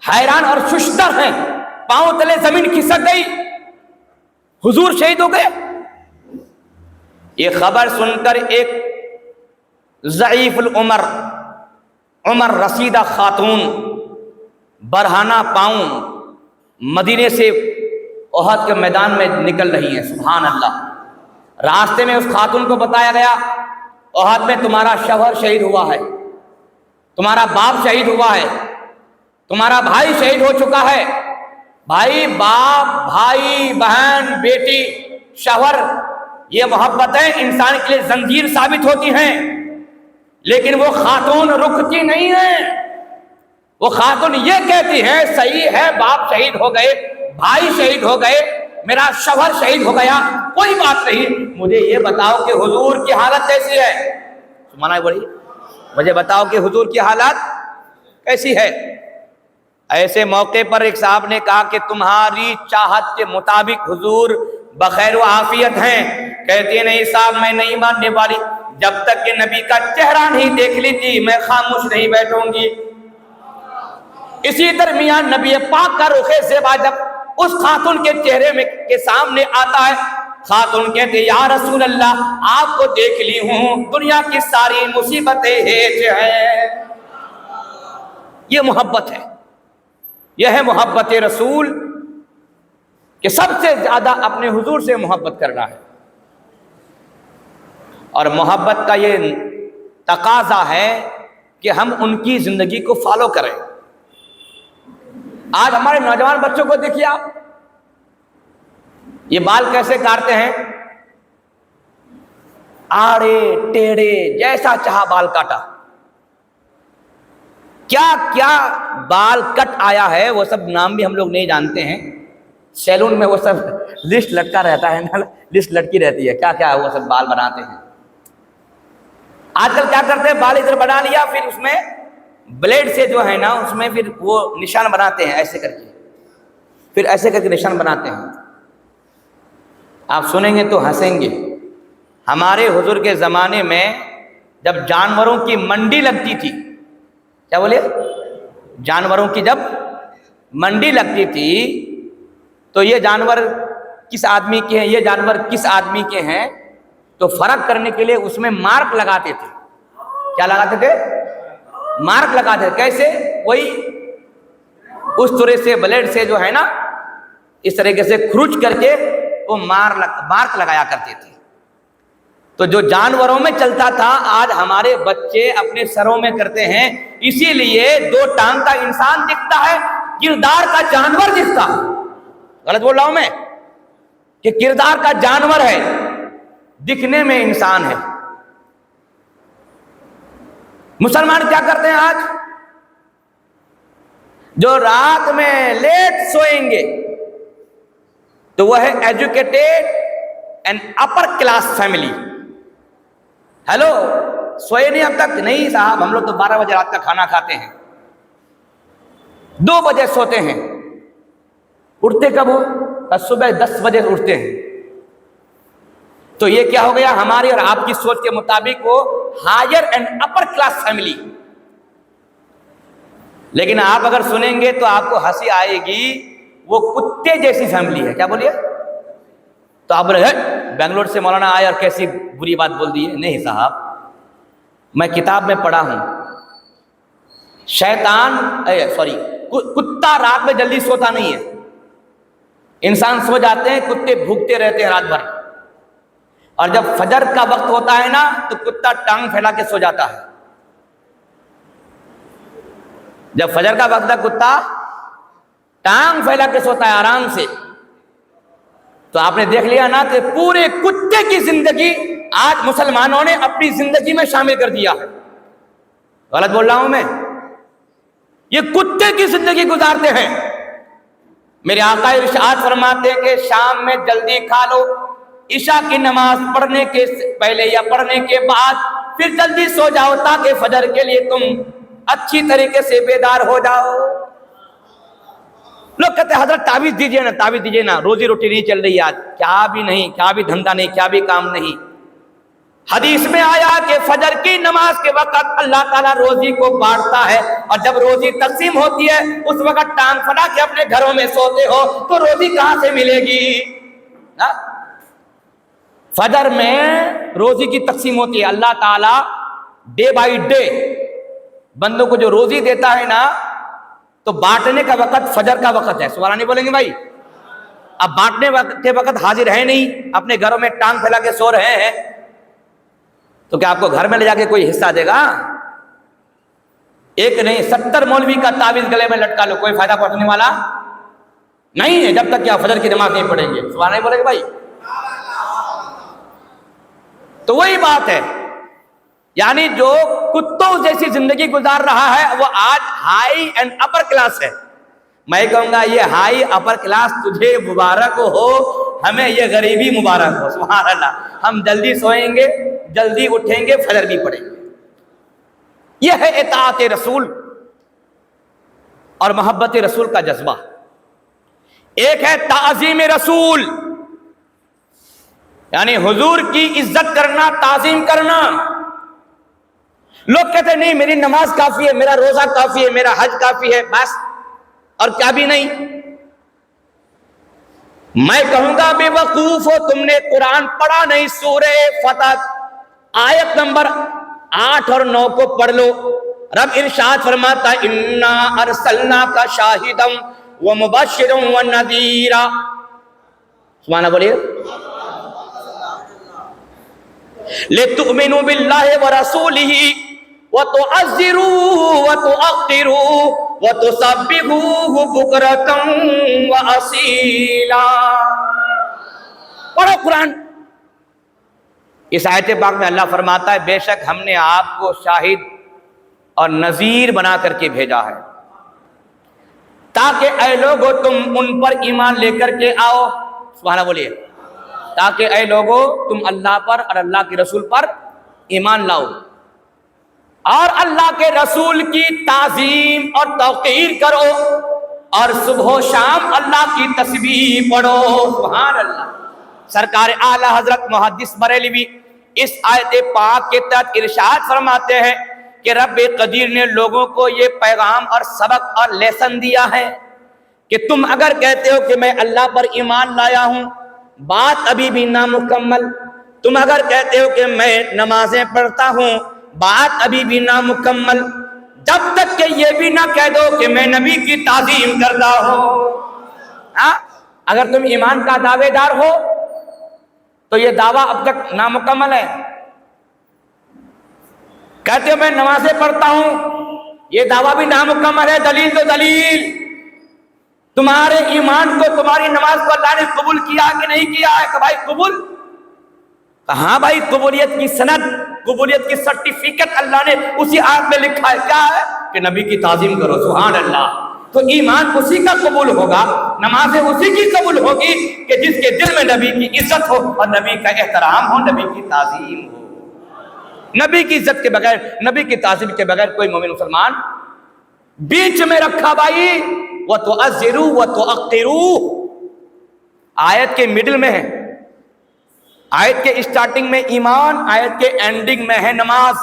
حیران اور ششدر ہیں، پاؤں تلے زمین کھسک گئی، حضور شہید ہو گئے۔ یہ خبر سن کر ایک ضعیف العمر عمر رسیدہ خاتون برہنہ پاؤں مدینے سے احد کے میدان میں نکل رہی ہیں۔ سبحان اللہ۔ راستے میں اس خاتون کو بتایا گیا احد میں تمہارا شوہر شہید ہوا ہے، تمہارا باپ شہید ہوا ہے، تمہارا بھائی شہید ہو چکا ہے۔ بھائی، باپ، بھائی، بہن، بیٹی، شوہر، یہ محبتیں انسان کے لیے زنجیر ثابت ہوتی ہیں، لیکن وہ خاتون رکتی نہیں ہے۔ وہ خاتون یہ کہتی ہے صحیح ہے باپ شہید ہو گئے، بھائی شہید ہو گئے، میرا شوہر شہید ہو گیا، کوئی بات نہیں، مجھے یہ بتاؤ کہ حضور کی حالت کیسی ہے۔ سمانا ہے بڑی، مجھے بتاؤ کہ حضور کی حالت کیسی ہے۔ ایسے موقع پر ایک صاحب نے کہا کہ تمہاری چاہت کے مطابق حضور بخیر و عافیت ہیں۔ کہتی ہے نہیں صاحب، میں نہیں ماننے والی، جب تک کہ نبی کا چہرہ نہیں دیکھ لیتی میں خاموش نہیں بیٹھوں گی۔ اسی درمیان نبی پاک کا رخ زیبا جب اس خاتون کے چہرے میں کے سامنے آتا ہے، خاتون کہتے یا رسول اللہ آپ کو دیکھ لی ہوں، دنیا کی ساری مصیبتیں ہیج ہیں۔ یہ محبت ہے، یہ ہے محبت رسول کہ سب سے زیادہ اپنے حضور سے محبت کرنا ہے، اور محبت کا یہ تقاضا ہے کہ ہم ان کی زندگی کو فالو کریں۔ آج ہمارے نوجوان بچوں کو دیکھیے آپ، یہ بال کیسے کاٹتے ہیں، آڑے ٹیڑے جیسا چاہا بال کاٹا، کیا کیا بال کٹ آیا ہے وہ سب نام بھی ہم لوگ نہیں جانتے ہیں۔ سیلون میں وہ سب لسٹ لٹکا رہتا ہے نا، لسٹ لٹکی رہتی ہے، کیا کیا وہ سب بال بناتے ہیں۔ آج کل کیا کرتے ہیں، بال ادھر بنا لیا، پھر اس میں بلیڈ سے جو ہے نا اس میں پھر وہ نشان بناتے ہیں، ایسے کر کے، پھر ایسے کر کے نشان بناتے ہیں۔ آپ سنیں گے تو ہنسیں گے۔ ہمارے حضور کے زمانے میں جب جانوروں کی منڈی لگتی تھی، کیا بولے، جانوروں کی جب منڈی لگتی تھی تو یہ جانور کس آدمی کے ہیں، یہ جانور کس آدمی کے ہیں، تو فرق کرنے کے لیے اس میں مارک لگاتے تھے۔ کیا لگاتے تھے؟ مارک لگاتے تھے۔ کیسے؟ وہی اس طرح سے بلیڈ سے جو ہے نا اس طریقے سے کھروچ کر کے وہ مارک لگایا کرتے تھے۔ تو جو جانوروں میں چلتا تھا آج ہمارے بچے اپنے سروں میں کرتے ہیں، اسی لیے دو ٹانگ کا انسان دکھتا ہے، کردار کا جانور دکھتا۔ غلط بول رہا ہوں میں کہ کردار کا جانور ہے، دکھنے میں انسان ہے۔ مسلمان کیا کرتے ہیں آج؟ جو رات میں لیٹ سوئیں گے تو وہ ہے educated and upper class family. Hello, سوئے نہیں اب تک؟ نہیں صاحب، ہم لوگ تو 12 بجے رات کا کھانا کھاتے ہیں، 2 بجے سوتے ہیں۔ اٹھتے کب ہو؟ صبح 10 بجے اٹھتے ہیں۔ تو یہ کیا ہو گیا، ہماری اور آپ کی سوچ کے مطابق وہ higher and upper class family. لیکن آپ اگر سنیں گے تو آپ کو ہنسی آئے گی، وہ کتے جیسی فیملی ہے. کیا بولیے؟ تو آپ بولے بنگلور سے مولانا آئے اور کیسی بری بات بول دی ہے. نہیں صاحب، میں کتاب میں پڑھا ہوں، کتا رات میں جلدی سوتا نہیں ہے. انسان سو جاتے ہیں، کتے بھوکتے رہتے ہیں رات بھر، اور جب فجر کا وقت ہوتا ہے نا تو کتا ٹانگ پھیلا کے سو جاتا ہے. جب فجر کا وقت ہے کتا ٹانگ پھیلا کے سوتا ہے آرام سے. تو آپ نے دیکھ لیا نا کہ پورے کتے کی زندگی آج مسلمانوں نے اپنی زندگی میں شامل کر دیا ہے. غلط بول رہا ہوں میں؟ یہ کتے کی زندگی گزارتے ہیں. میرے آقا ارشاد فرماتے ہیں کہ شام میں جلدی کھا لو، عشاء کی نماز پڑھنے کے پہلے یا پڑھنے کے بعد پھر جلدی سو جاؤ تاکہ فجر کے لیے تم اچھی طریقے سے بیدار ہو جاؤ. لوگ کہتے ہیں حضرت تعویذ دیجئے نا، تعویذ دیجئے نا، روزی روٹی نہیں چل رہی آج. کیا بھی نہیں، کیا بھی دھندا نہیں، کیا بھی کام نہیں. حدیث میں آیا کہ فجر کی نماز کے وقت اللہ تعالیٰ روزی کو بانٹتا ہے، اور جب روزی تقسیم ہوتی ہے اس وقت ٹانگ پھیلا کے اپنے گھروں میں سوتے ہو تو روزی کہاں سے ملے گی؟ فجر میں روزی کی تقسیم ہوتی ہے. اللہ تعالیٰ ڈے بائی ڈے بندوں کو جو روزی دیتا ہے نا، تو بانٹنے کا وقت فجر کا وقت ہے. سبحان اللہ نہیں بولیں گے بھائی؟ اب بانٹنے کے وقت حاضر ہے نہیں، اپنے گھروں میں ٹانگ پھیلا کے سو رہے ہیں، تو کیا آپ کو گھر میں لے جا کے کوئی حصہ دے گا؟ ایک نہیں 70 مولوی کا تعویذ گلے میں لٹکا لو، کوئی فائدہ پہنچنے والا نہیں ہے جب تک کہ آپ فجر کی نماز نہیں پڑھیں گے. سبحان اللہ بولے گے بھائی؟ تو وہی بات ہے، یعنی جو کتوں جیسی زندگی گزار رہا ہے وہ آج ہائی اینڈ اپر کلاس ہے. میں کہوں گا یہ ہائی اپر کلاس تجھے مبارک ہو، ہمیں یہ غریبی مبارک ہو. سبحان اللہ. ہم جلدی سوئیں گے، جلدی اٹھیں گے، فجر بھی پڑھیں گے. یہ ہے اطاعت رسول اور محبت رسول کا جذبہ. ایک ہے تعظیم رسول، یعنی حضور کی عزت کرنا، تعظیم کرنا. لوگ کہتے ہیں نہیں میری نماز کافی ہے، میرا روزہ کافی ہے، میرا حج کافی ہے، بس اور کیا بھی نہیں. میں کہوں گا بے وقوف ہو، تم نے قرآن پڑھا نہیں. سورہ فتح آیت نمبر 8 اور 9 کو پڑھ لو. رب ارشاد فرماتا ہے انا ارسلناک شاہدا ومبشرا ونذیرا. سبحان اللہ بولیے. لتؤمنوا باللہ ورسولہ وتعزروه وتوقروه وتسبحوه بکرة وأصیلا. پڑھو قرآن. اس آیت پاک میں اللہ فرماتا ہے بے شک ہم نے آپ کو شاہد اور نذیر بنا کر کے بھیجا ہے تاکہ اے لوگو تم ان پر ایمان لے کر کے آؤ. سبحان اللہ بولیے. تاکہ اے لوگو تم اللہ پر اور اللہ کے رسول پر ایمان لاؤ اور اللہ کے رسول کی تعظیم اور توقیر کرو اور صبح و شام اللہ کی تسبیح پڑھو. سبحان اللہ. سرکار اعلی حضرت محدث بریلوی اس آیت پاک کے تحت ارشاد فرماتے ہیں کہ رب قدیر نے لوگوں کو یہ پیغام اور سبق اور لیسن دیا ہے کہ تم اگر کہتے ہو کہ میں اللہ پر ایمان لایا ہوں، بات ابھی بھی نامکمل. تم اگر کہتے ہو کہ میں نمازیں پڑھتا ہوں، بات ابھی بھی نامکمل. جب تک کہ یہ بھی نہ کہہ دو کہ میں نبی کی تعظیم کرتا ہوں. اگر تم ایمان کا دعوے دار ہو تو یہ دعویٰ اب تک نامکمل ہے. کہتے ہو میں نمازیں پڑھتا ہوں، یہ دعویٰ بھی نامکمل ہے. دلیل تو دلیل. تمہارے ایمان کو، تمہاری نماز کو اللہ نے قبول کیا کہ نہیں کیا ہے؟ کہ بھائی قبول. ہاں بھائی قبولیت کی سند، قبولیت کی سرٹیفکیٹ اللہ نے اسی آیت میں لکھا ہے. کیا ہے؟ کہ نبی کی تعظیم کرو. سبحان اللہ. تو ایمان اسی کا قبول ہوگا، نمازیں اسی کی قبول ہوگی کہ جس کے دل میں نبی کی عزت ہو اور نبی کا احترام ہو، نبی کی تعظیم ہو. نبی کی عزت کے بغیر، نبی کی تعظیم کے بغیر کوئی مومن مسلمان بیچ میں رکھا بھائی. وَتُعَزِّرُوا وَتُعَقِّرُوا آیت کے مڈل میں ہے. آیت کے اسٹارٹنگ میں ایمان، آیت کے اینڈنگ میں ہے نماز،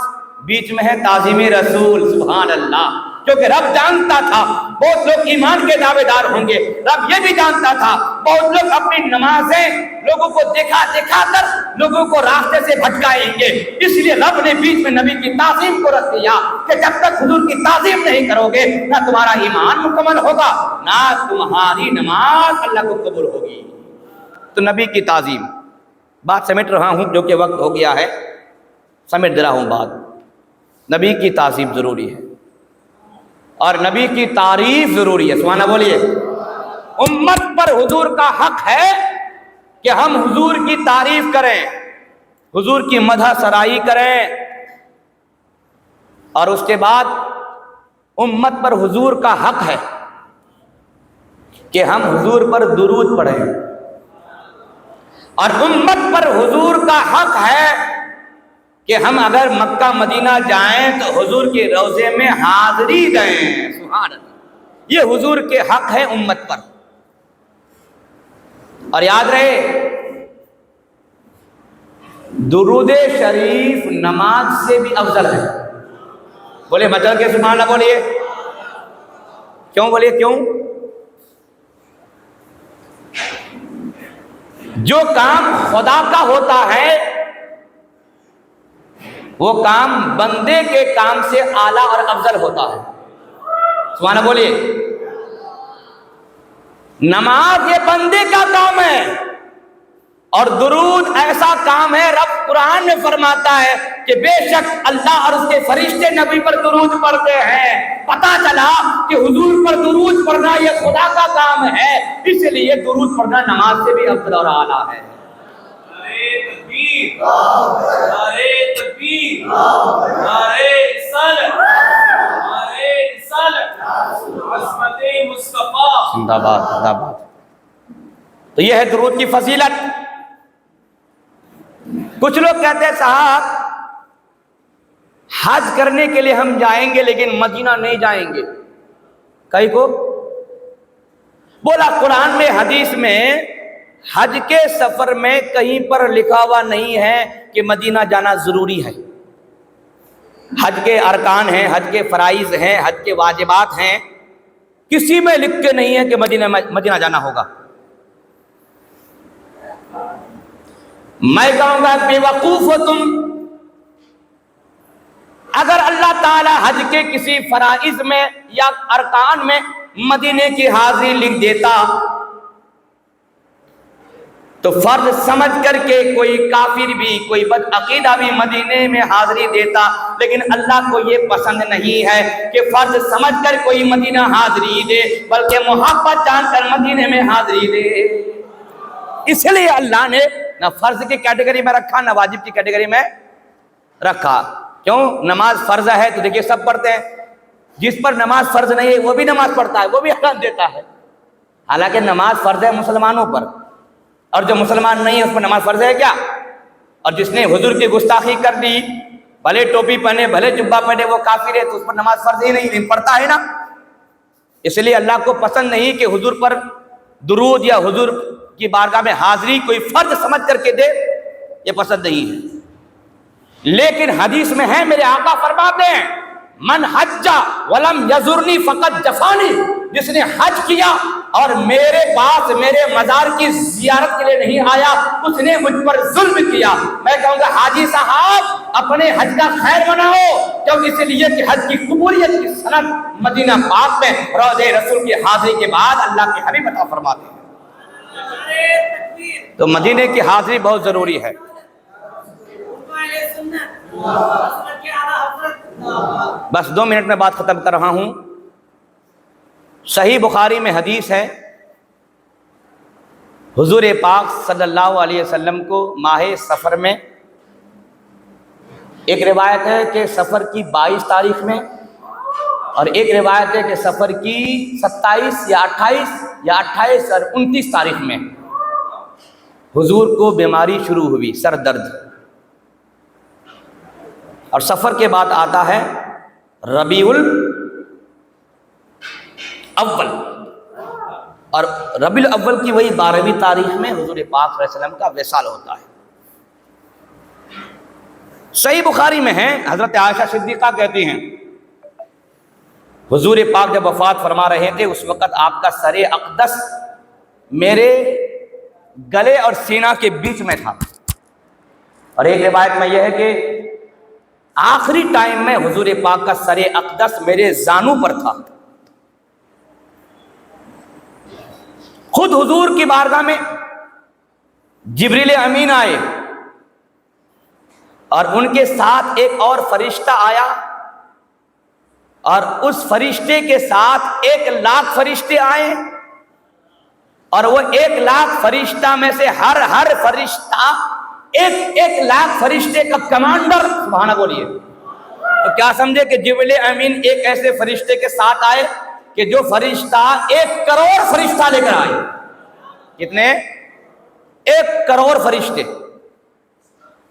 بیچ میں ہے تعظیم رسول. سبحان اللہ. کیونکہ رب جانتا تھا بہت لوگ ایمان کے دعوے دار ہوں گے، رب یہ بھی جانتا تھا بہت لوگ اپنی نمازیں لوگوں کو دکھا دکھا کر لوگوں کو راستے سے بھٹکائیں گے. اس لیے رب نے بیچ میں نبی کی تعظیم کو رکھ دیا کہ جب تک حضور کی تعظیم نہیں کرو گے نہ تمہارا ایمان مکمل ہوگا نہ تمہاری نماز اللہ کو قبول ہوگی. تو نبی کی تعظیم، بات سمیٹ رہا ہوں جو کہ وقت ہو گیا ہے، سمیٹ دے رہا ہوں بات. نبی کی تعظیم ضروری ہے اور نبی کی تعریف ضروری ہے. سبحان اللہ بولیے. امت پر حضور کا حق ہے کہ ہم حضور کی تعریف کریں، حضور کی مدح سرائی کریں، اور اس کے بعد امت پر حضور کا حق ہے کہ ہم حضور پر درود پڑھیں، اور امت پر حضور کا حق ہے کہ ہم اگر مکہ مدینہ جائیں تو حضور کے روضے میں حاضری دیں. سبحان اللہ. یہ حضور کے حق ہے امت پر. اور یاد رہے درود شریف نماز سے بھی افضل ہے. بولے مچل کے سبحان اللہ بولیے. کیوں بولیے کیوں؟ جو کام خدا کا ہوتا ہے وہ کام بندے کے کام سے اعلیٰ اور افضل ہوتا ہے. سبحان اللہ بولیے. نماز یہ بندے کا کام ہے اور درود ایسا کام ہے، رب قرآن میں فرماتا ہے کہ بے شک اللہ اور اس کے فرشتے نبی پر درود پڑھتے ہیں. پتا چلا کہ حضور پر درود پڑھنا یہ خدا کا کام ہے، اس لیے درود پڑھنا نماز سے بھی افضل اور اعلیٰ ہے. زندہ باد زندہ باد. تو یہ ہے درود کی فضیلت. کچھ لوگ کہتے ہیں صاحب حج کرنے کے لیے ہم جائیں گے لیکن مدینہ نہیں جائیں گے. کئی کو بولا قرآن میں حدیث میں حج کے سفر میں کہیں پر لکھا ہوا نہیں ہے کہ مدینہ جانا ضروری ہے. حج کے ارکان ہیں، حج کے فرائض ہیں، حج کے واجبات ہیں، کسی میں لکھ کے نہیں ہے کہ مدینہ جانا ہوگا. میں کہوں گا بے وقوف ہو تم. اگر اللہ تعالی حج کے کسی فرائض میں یا ارکان میں مدینے کی حاضری لکھ دیتا تو فرض سمجھ کر کے کوئی کافر بھی، کوئی بدعقیدہ بھی مدینے میں حاضری دیتا، لیکن اللہ کو یہ پسند نہیں ہے کہ فرض سمجھ کر کوئی مدینہ حاضری دے، بلکہ محبت جان کر مدینے میں حاضری دے. اس لیے اللہ نے نہ فرض کی کیٹیگری میں رکھا نہ واجب کی کیٹیگری میں رکھا. کیوں؟ نماز فرض ہے تو دیکھیے سب پڑھتے ہیں، جس پر نماز فرض نہیں ہے وہ بھی نماز پڑھتا ہے، وہ بھی اذان دیتا ہے. حالانکہ نماز فرض ہے مسلمانوں پر، اور جو مسلمان نہیں ہے اس پر نماز فرض ہے کیا؟ اور جس نے حضور کی گستاخی کر دی، بھلے ٹوپی پہنے بھلے جبہ پہنے، وہ کافر ہے، تو اس پر نماز فرض ہی نہیں، لیکن پڑھتا ہے نا. اس لیے اللہ کو پسند نہیں کہ حضور پر درود یا حضور کی بارگاہ میں حاضری کوئی فرض سمجھ کر کے دے، یہ پسند نہیں ہے. لیکن حدیث میں ہے میرے آقا فرماتے ہیں من حج ولم یزرنی فقط جفانی. جس نے حج کیا اور میرے پاس میرے مزار کی زیارت کے لیے نہیں آیا اس نے مجھ پر ظلم کیا. میں کہوں گا حاجی صاحب اپنے حج کا خیر مناؤ، کیوں؟ اس لیے کہ حج کی قبولیت کی سند مدینہ پاک میں روضہ رسول کی حاضری کے بعد اللہ کے حبیب عطا فرماتے ہیں. تو مدینے کی حاضری بہت ضروری ہے. بس 2 منٹ میں بات ختم کر رہا ہوں. صحیح بخاری میں حدیث ہے حضور پاک صلی اللہ علیہ وسلم کو ماہ سفر میں، ایک روایت ہے کہ سفر کی 22 تاریخ میں، اور ایک روایت ہے کہ سفر کی 27 یا 28 اور 29 تاریخ میں حضور کو بیماری شروع ہوئی، سر درد. اور سفر کے بعد آتا ہے ربیع الاول، اور ربیع الاول کی وہی 12ویں تاریخ میں حضور پاک صلی اللہ علیہ وسلم کا وصال ہوتا ہے. صحیح بخاری میں ہے، حضرت عائشہ صدیقہ کہتی ہیں حضور پاک جب وفات فرما رہے تھے اس وقت آپ کا سر اقدس میرے گلے اور سینہ کے بیچ میں تھا، اور ایک روایت میں یہ ہے کہ آخری ٹائم میں حضور پاک کا سر اقدس میرے زانوں پر تھا۔ خود حضور کی بارگاہ میں جبریل امین آئے اور ان کے ساتھ ایک اور فرشتہ آیا، اور اس فرشتے کے ساتھ 1,00,000 فرشتے آئے، اور وہ 1,00,000 فرشتہ میں سے ہر فرشتہ 1,00,000 فرشتے کا کمانڈر، سبحانہ بولیے۔ تو کیا سمجھے کہ جبریل امین ایک ایسے فرشتے کے ساتھ آئے کہ جو فرشتہ 1 کروڑ فرشتہ لے کر آئے۔ کتنے؟ 1 کروڑ فرشتے۔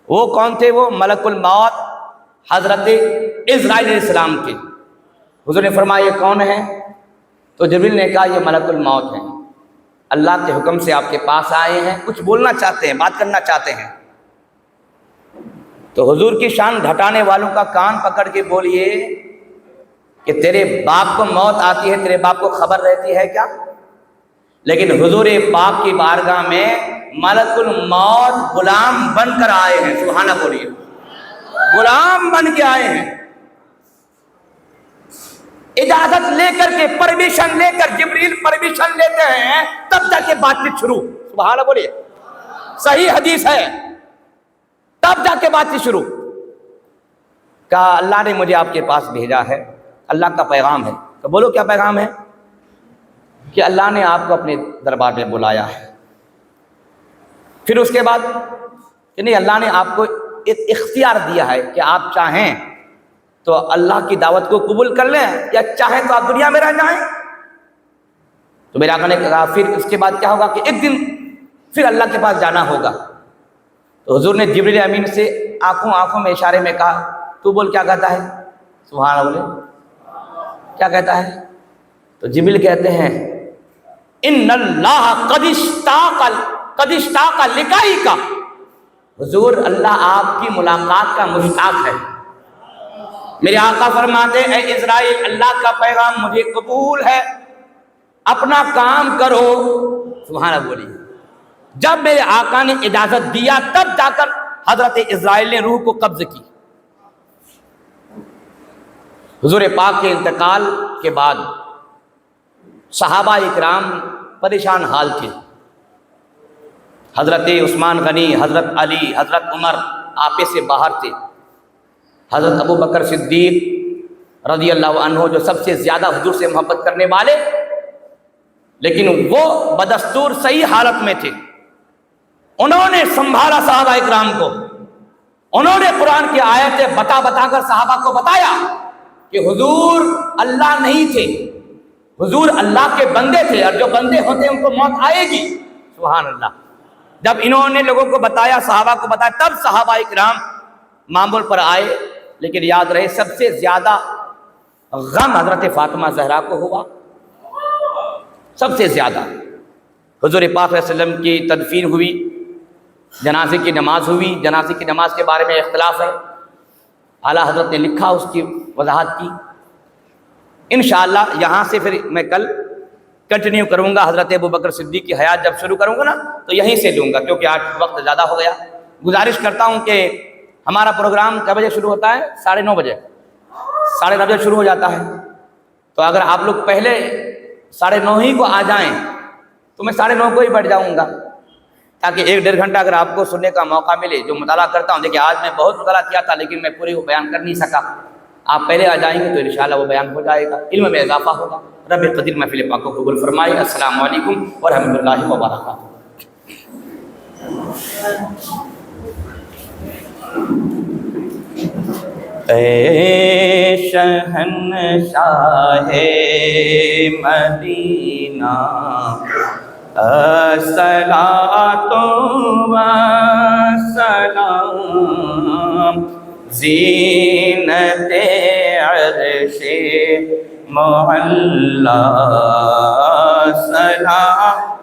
وہ کون تھے؟ وہ ملک الموت حضرت اسرائیل علیہ السلام کے۔ حضور نے فرمایا یہ کون ہے؟ تو جبریل نے کہا یہ ملک الموت ہیں، اللہ کے حکم سے آپ کے پاس آئے ہیں، کچھ بولنا چاہتے ہیں، بات کرنا چاہتے ہیں۔ تو حضور کی شان گھٹانے والوں کا کان پکڑ کے بولیے کہ تیرے باپ کو موت آتی ہے، تیرے باپ کو خبر رہتی ہے کیا؟ لیکن حضور پاک کی بارگاہ میں ملک الموت غلام بن کر آئے ہیں، سبحانہ بولیے، غلام بن کے آئے ہیں، اجازت لے کر کے، پرمیشن لے کر، جبریل پرمیشن لیتے ہیں تب جا کے بات چیت شروع، سبحانہ بولیے، صحیح حدیث ہے، تب جا کے بات چیت شروع۔ کہا اللہ نے مجھے آپ کے پاس بھیجا ہے، اللہ کا پیغام ہے۔ تو بولو کیا پیغام ہے؟ کہ اللہ نے آپ کو اپنے دربار میں بلایا ہے۔ پھر اس کے بعد کہ نہیں، اللہ نے آپ کو ایک اختیار دیا ہے کہ آپ چاہیں تو اللہ کی دعوت کو قبول کر لیں، یا چاہیں تو آپ دنیا میں رہ جائیں۔ تو میرے آقا نے کہا پھر اس کے بعد کیا ہوگا کہ ایک دن پھر اللہ کے پاس جانا ہوگا۔ تو حضور نے جبریل امین سے آنکھوں میں اشارے میں کہا تو بول کیا کہتا ہے؟ سبحان اللہ، کیا کہتا ہے؟ تو جبریل کہتے ہیں ان اللہ قد اشتاق لقائی کا، حضور اللہ آپ کی ملاقات کا مشتاق ہے۔ میرے آقا فرماتے ہیں اے اسرائیل، اللہ کا پیغام مجھے قبول ہے، اپنا کام کرو، سبحان اللہ بولیے۔ جب میرے آقا نے اجازت دیا تب جا کر حضرت اسرائیل نے روح کو قبض کی۔ حضور پاک کے انتقال کے بعد صحابہ اکرام پریشان حال تھے۔ حضرت عثمان غنی، حضرت علی، حضرت عمر آپے سے باہر تھے۔ حضرت ابو بکر صدیق رضی اللہ عنہ جو سب سے زیادہ حضور سے محبت کرنے والے، لیکن وہ بدستور صحیح حالت میں تھے۔ انہوں نے سنبھالا صحابہ اکرام کو، انہوں نے قرآن کی آیتیں بتا کر صحابہ کو بتایا کہ حضور اللہ نہیں تھے، حضور اللہ کے بندے تھے، اور جو بندے ہوتے ہیں ان کو موت آئے گی، سبحان اللہ۔ جب انہوں نے لوگوں کو بتایا، صحابہ کو بتایا، تب صحابہ اکرام معمول پر آئے۔ لیکن یاد رہے سب سے زیادہ غم حضرت فاطمہ زہرا کو ہوا، سب سے زیادہ۔ حضور پاک صلی اللہ علیہ وسلم کی تدفین ہوئی، جنازے کی نماز ہوئی۔ جنازے کی نماز کے بارے میں اختلاف ہے، اعلیٰ حضرت نے لکھا، اس کی وضاحت کی۔ انشاءاللہ یہاں سے پھر میں کل کنٹینیو کروں گا، حضرت ابو بکر صدیق کی حیات جب شروع کروں گا نا تو یہیں سے لوں گا، کیونکہ آج وقت زیادہ ہو گیا۔ گزارش کرتا ہوں کہ ہمارا پروگرام کب بجے شروع ہوتا ہے؟ 9:30 بجے، 9:30 بجے شروع ہو جاتا ہے۔ تو اگر آپ لوگ پہلے 9:30 ہی کو آ جائیں تو میں 9:30 کو ہی بیٹھ جاؤں گا، تاکہ 1-1.5 گھنٹہ اگر آپ کو سننے کا موقع ملے۔ جو مطالعہ کرتا ہوں، دیکھیں آج میں بہت مطالعہ کیا تھا لیکن میں پورے وہ بیان کر نہیں سکا۔ آپ پہلے آ جائیں گے تو انشاءاللہ وہ بیان ہو جائے گا، علم میں اضافہ ہوگا۔ رب قدیر محفل پاک کو قبول فرمائے۔ السلام علیکم ورحمۃ اللہ وبرکاتہ۔ اے شہنشاہ مدینہ الصلاۃ و سلام، زینت عرش معلی، سلام